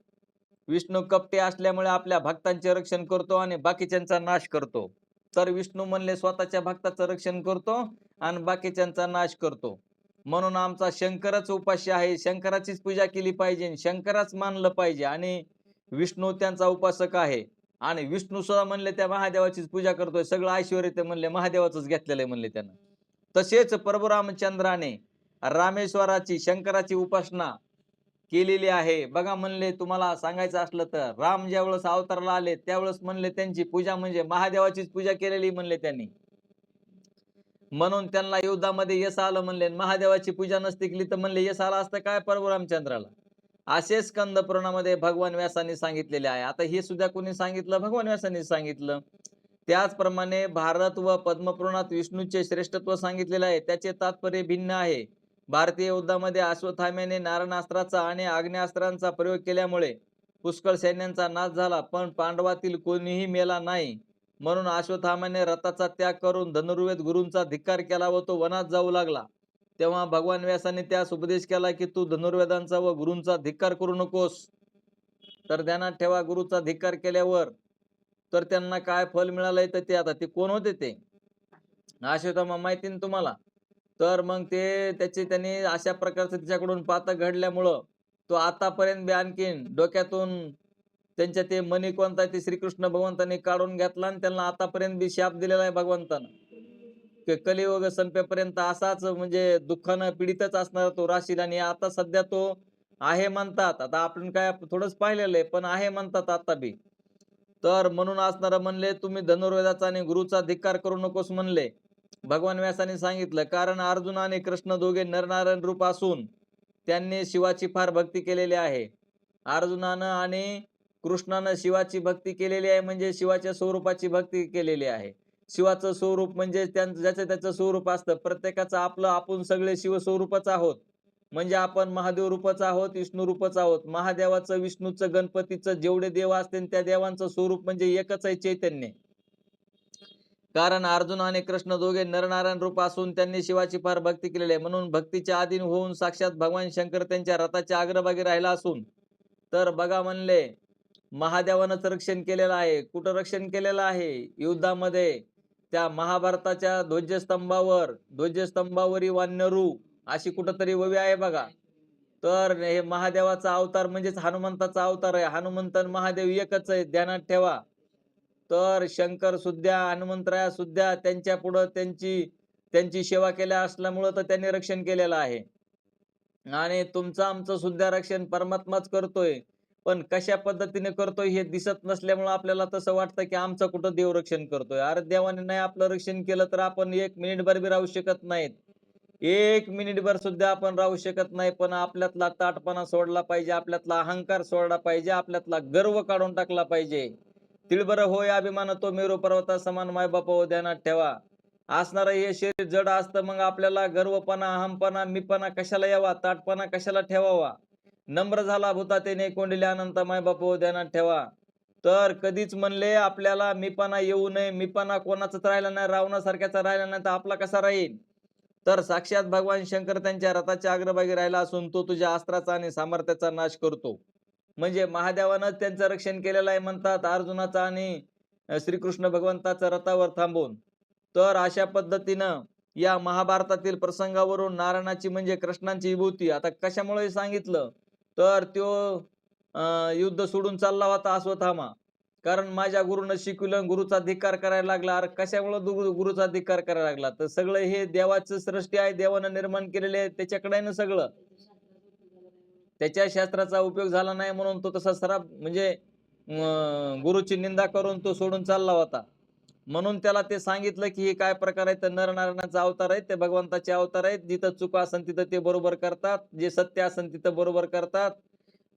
विष्णू कपटी असल्यामुळे आपल्या भक्तांचे रक्षण करतो आणि बाकीच्यांचा नाश करतो. तर विष्णू म्हणले स्वतःच्या भक्ताचं रक्षण करतो आणि बाकीच्यांचा नाश करतो. म्हणून आमचा शंकरच उपास्य आहे, शंकराचीच पूजा केली पाहिजे, शंकराच मानलं पाहिजे. आणि विष्णू त्यांचा उपासक आहे आणि विष्णू सुद्धा म्हणले त्या महादेवाचीच पूजा करतोय, सगळं ऐश्वर्य ते म्हणले महादेवाचंच घेतलेलं आहे म्हणले त्यानं. तसेच प्रभू रामचंद्राने रामेश्वराची शंकराची उपासना केलेली आहे. बघा म्हणले तुम्हाला सांगायचं असलं तर राम ज्यावेळेस अवताराला आले त्यावेळेस म्हणले त्यांची पूजा म्हणजे महादेवाचीच पूजा केलेली म्हणले त्यांनी. म्हणून त्यांना युद्धामध्ये यश आलं म्हणले. महादेवाची पूजा नसती केली तर म्हणले यश आलं असतं काय प्रभू रामचंद्राला. असे स्कंद पुराणामध्ये भगवान व्यासांनी सांगितलेले आहे. आता हे सुद्धा कोणी सांगितलं? भगवान व्यासांनी सांगितलं. त्याचप्रमाणे भारत व पद्मपुराणात विष्णूचे श्रेष्ठत्व सांगितलेले आहे. त्याचे तात्पर्य भिन्न आहे. भारतीय युद्धामध्ये अश्वत्थाम्याने नारणास्त्राचा आणि आग्नेयास्त्रांचा प्रयोग केल्यामुळे पुष्कळ सैन्यांचा नाश झाला, पण पांडवातील कोणीही मेला नाही. म्हणून अश्वत्थाम्याने रथाचा त्याग करून धनुर्वेद गुरूंचा धिक्कार केला व तो वनात जाऊ लागला. तेव्हा भगवान व्यासाने त्यास उपदेश केला की तू धनुर्वेदांचा व गुरूंचा धिक्कार करू नकोस. तर ध्यानात ठेवा, गुरुचा धिक्कार केल्यावर तर त्यांना काय फल मिळालंय तर ते आता ते कोण होते ते अश्वत्थामा माहिती ना तुम्हाला. तर मग त्यांनी अशा प्रकारचं तिच्याकडून पातक घडल्यामुळं तो आतापर्यंत बी आणखीन डोक्यातून त्यांच्या ते मनी कोणता ते श्रीकृष्ण भगवंतांनी काढून घेतला आणि त्यांना आतापर्यंत बी शाप दिलेला आहे भगवंतानं. कलियुग संपेपर्यंत असाच म्हणजे दुःखानं पीडितच असणार तो राशील. आणि आता सध्या तो आहे म्हणतात. आता आपण काय थोडंच पाहिलेलं आहे, पण आहे म्हणतात आता बी. तर म्हणून असणार म्हणले तुम्ही धनुर्वेदाचा आणि गुरुचा धिक्कार करू नकोस म्हणले. भगवान व्यासाने सांगितलं कारण अर्जुन आणि कृष्ण दोघे नरनारायण रूप असून त्यांनी शिवाची फार भक्ती केलेली आहे. अर्जुनानं आणि कृष्णानं शिवाची भक्ती केलेली आहे म्हणजे शिवाच्या स्वरूपाची भक्ती केलेली आहे. शिवाचं स्वरूप म्हणजे ज्याचं त्याचं स्वरूप असतं. प्रत्येकाचं आपलं आपण सगळे शिव स्वरूपच आहोत. म्हणजे आपण महादेव रूपच आहोत, विष्णू रूपच आहोत. महादेवाचं, विष्णूचं, गणपतीचं जेवढे देव असतील त्या देवांचं स्वरूप म्हणजे एकच आहे, चैतन्य. कारण अर्जुन आणि कृष्ण दोघे नरनारायण रूप असून त्यांनी शिवाची फार भक्ती केलेली आहे. म्हणून भक्तीच्या अधीन होऊन साक्षात भगवान शंकर त्यांच्या रथाच्या अग्रभागी राहिला असून तर बघा म्हणले महादेवानंच रक्षण केलेलं आहे. कुठं रक्षण केलेलं आहे? युद्धामध्ये. त्या महाभारताच्या ध्वजस्तंभावरी वानरू अशी कुठंतरी ववी आहे बघा. तर हे महादेवाचा अवतार म्हणजेच हनुमंताचा अवतार आहे. हनुमंत महादेव एकच आहे, ध्यानात ठेवा. तर शंकर सुद्धा, हनुमंतराया सुद्धा त्यांच्या पुढं त्यांची सेवा केल्या असल्यामुळं तर त्यांनी रक्षण केलेलं आहे. आणि तुमचं आमचं सुद्धा रक्षण परमात्माच करतोय. पण कशा पद्धतीने करतोय हे दिसत नसल्यामुळे आपल्याला तसं वाटतं की आमचं कुठं देव रक्षण करतोय. अरे देवाने नाही आपलं रक्षण केलं तर आपण 1 मिनिटभर बी राहू शकत नाहीत. 1 मिनिटभर सुद्धा आपण राहू शकत नाही. पण आपल्यातला ताठपणा सोडला पाहिजे, आपल्यातला अहंकार सोडला पाहिजे, आपल्यातला गर्व काढून टाकला पाहिजे. तिळभर होय अभिमान तो मेरू पर्वता समान मायबाप ध्यानात ठेवा. असणारं हे शरीर जड असतं, मग आपल्याला गर्वपणा, अहमपणा, मीपणा कशाला यावा, ताटपणा कशाला ठेवावा. नम्र झाला भूतातेने कोंडिले अनंत मायबाप ध्यानात ठेवा. तर कधीच म्हणले आपल्याला मीपणा येऊ नये. मीपणा कोणाचाच राहिला नाही, रावणासारख्याचा राहिला नाही तर आपला कसा राहील. तर साक्षात भगवान शंकर त्यांच्या रथाच्या अग्रभागी राहिला असून तो तुझ्या अस्त्राचा आणि सामर्थ्याचा नाश करतो. म्हणजे महादेवानं त्यांचं रक्षण केलेलं आहे म्हणतात अर्जुनाचा आणि श्रीकृष्ण भगवंताचं रथावर थांबून. तर अशा पद्धतीनं या महाभारतातील प्रसंगावरून नारायणाची म्हणजे कृष्णांची विभूती आता कशामुळे सांगितलं तर तो युद्ध सोडून चालला होता अश्वत्थामा. कारण माझ्या गुरुनं शिकवलं, गुरुचा धिक्कार करायला लागला. अरे कशामुळे गुरुचा धिक्कार करायला लागला तर सगळं हे देवाचं सृष्टी आहे, देवानं निर्माण केलेले आहे, त्याच्याकडे आहे ना सगळं. त्याच्या शास्त्राचा उपयोग झाला नाही म्हणून तो तसा सराब म्हणजे गुरुची निंदा करून तो सोडून चालला होता. म्हणून त्याला ते सांगितलं की हे काय प्रकार आहे तर नरनारायणाचा अवतार आहे, ते भगवंताचे अवतार आहेत. जिथं चूक असेल तिथं ते बरोबर करतात, जे सत्य असेल तिथं बरोबर करतात.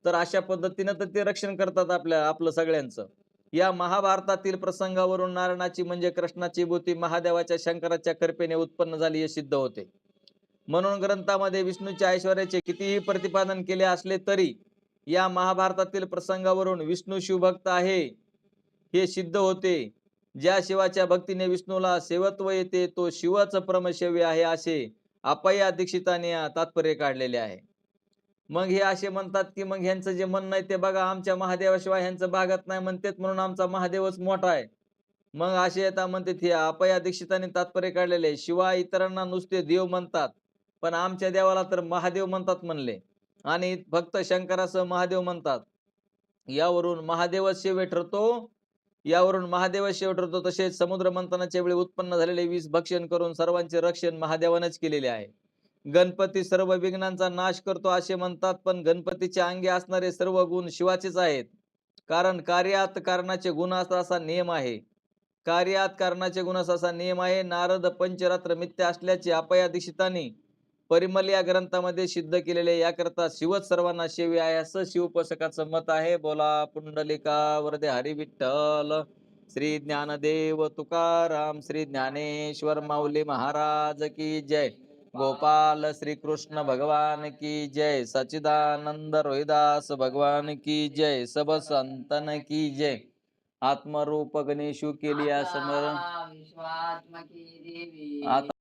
तर अशा पद्धतीनं तर ते रक्षण करतात आपलं सगळ्यांचं. या महाभारतातील प्रसंगावरून नारायणाची म्हणजे कृष्णाची भूती महादेवाच्या शंकराच्या कृपेने उत्पन्न झाली हे सिद्ध होते. म्हणून ग्रंथामध्ये विष्णूच्या ऐश्वर्याचे कितीही प्रतिपादन केले असले तरी या महाभारतातील प्रसंगावरून विष्णू शिवभक्त आहे हे सिद्ध होते. ज्या शिवाच्या भक्तीने विष्णूला सेवत्व येते तो शिवच परमशिव आहे असे अप्पय्या दीक्षिताने तात्पर्य काढलेले आहे. मग हे असे म्हणतात की मग ह्यांचं जे म्हणणं आहे ते बघा आमच्या महादेवाशिवाय ह्यांचं भागत नाही म्हणतात म्हणून आमचा महादेवच मोठा आहे. मग असे येता म्हणतात हे अप्पय्या दीक्षिताने तात्पर्य काढलेले शिवाय इतरांना नुसते देव म्हणतात पण आमच्या देवाला तर महादेव म्हणतात म्हणले. आणि फक्त शंकरासह महादेव म्हणतात. यावरून महादेवच शिव ठरतो. तसेच समुद्र मंथनाच्या वेळी उत्पन्न झालेले विष भक्षण करून सर्वांचे रक्षण महादेवानेच केलेले आहे. गणपती सर्व विघ्नांचा नाश करतो असे म्हणतात पण गणपतीच्या अंगी असणारे सर्व गुण शिवाचेच आहेत. कारण कार्यात कारणाचे गुण असतात असा नियम आहे. कार्यात कारणाचे गुणस असा नियम आहे. नारद पंचरात्र मिथ्या असल्याचे अपयादिशितांनी परिमल या ग्रंथामध्ये सिद्ध केलेले, याकरता शिवच सर्वांना शिव आहे असं शिवोपासकाचं मत आहे. बोला पुंडलिका वरदे हरी विठ्ठल. श्री ज्ञानदेव तुकाराम श्री ज्ञानेश्वर माऊली महाराज की जय. गोपाल श्री कृष्ण भगवान की जय. सच्चिदानंद रोहिदास भगवान की जय. सब संतन की जय. आत्मरूप गणेशु केलिया समर
विश्वात्मकी देवी
आता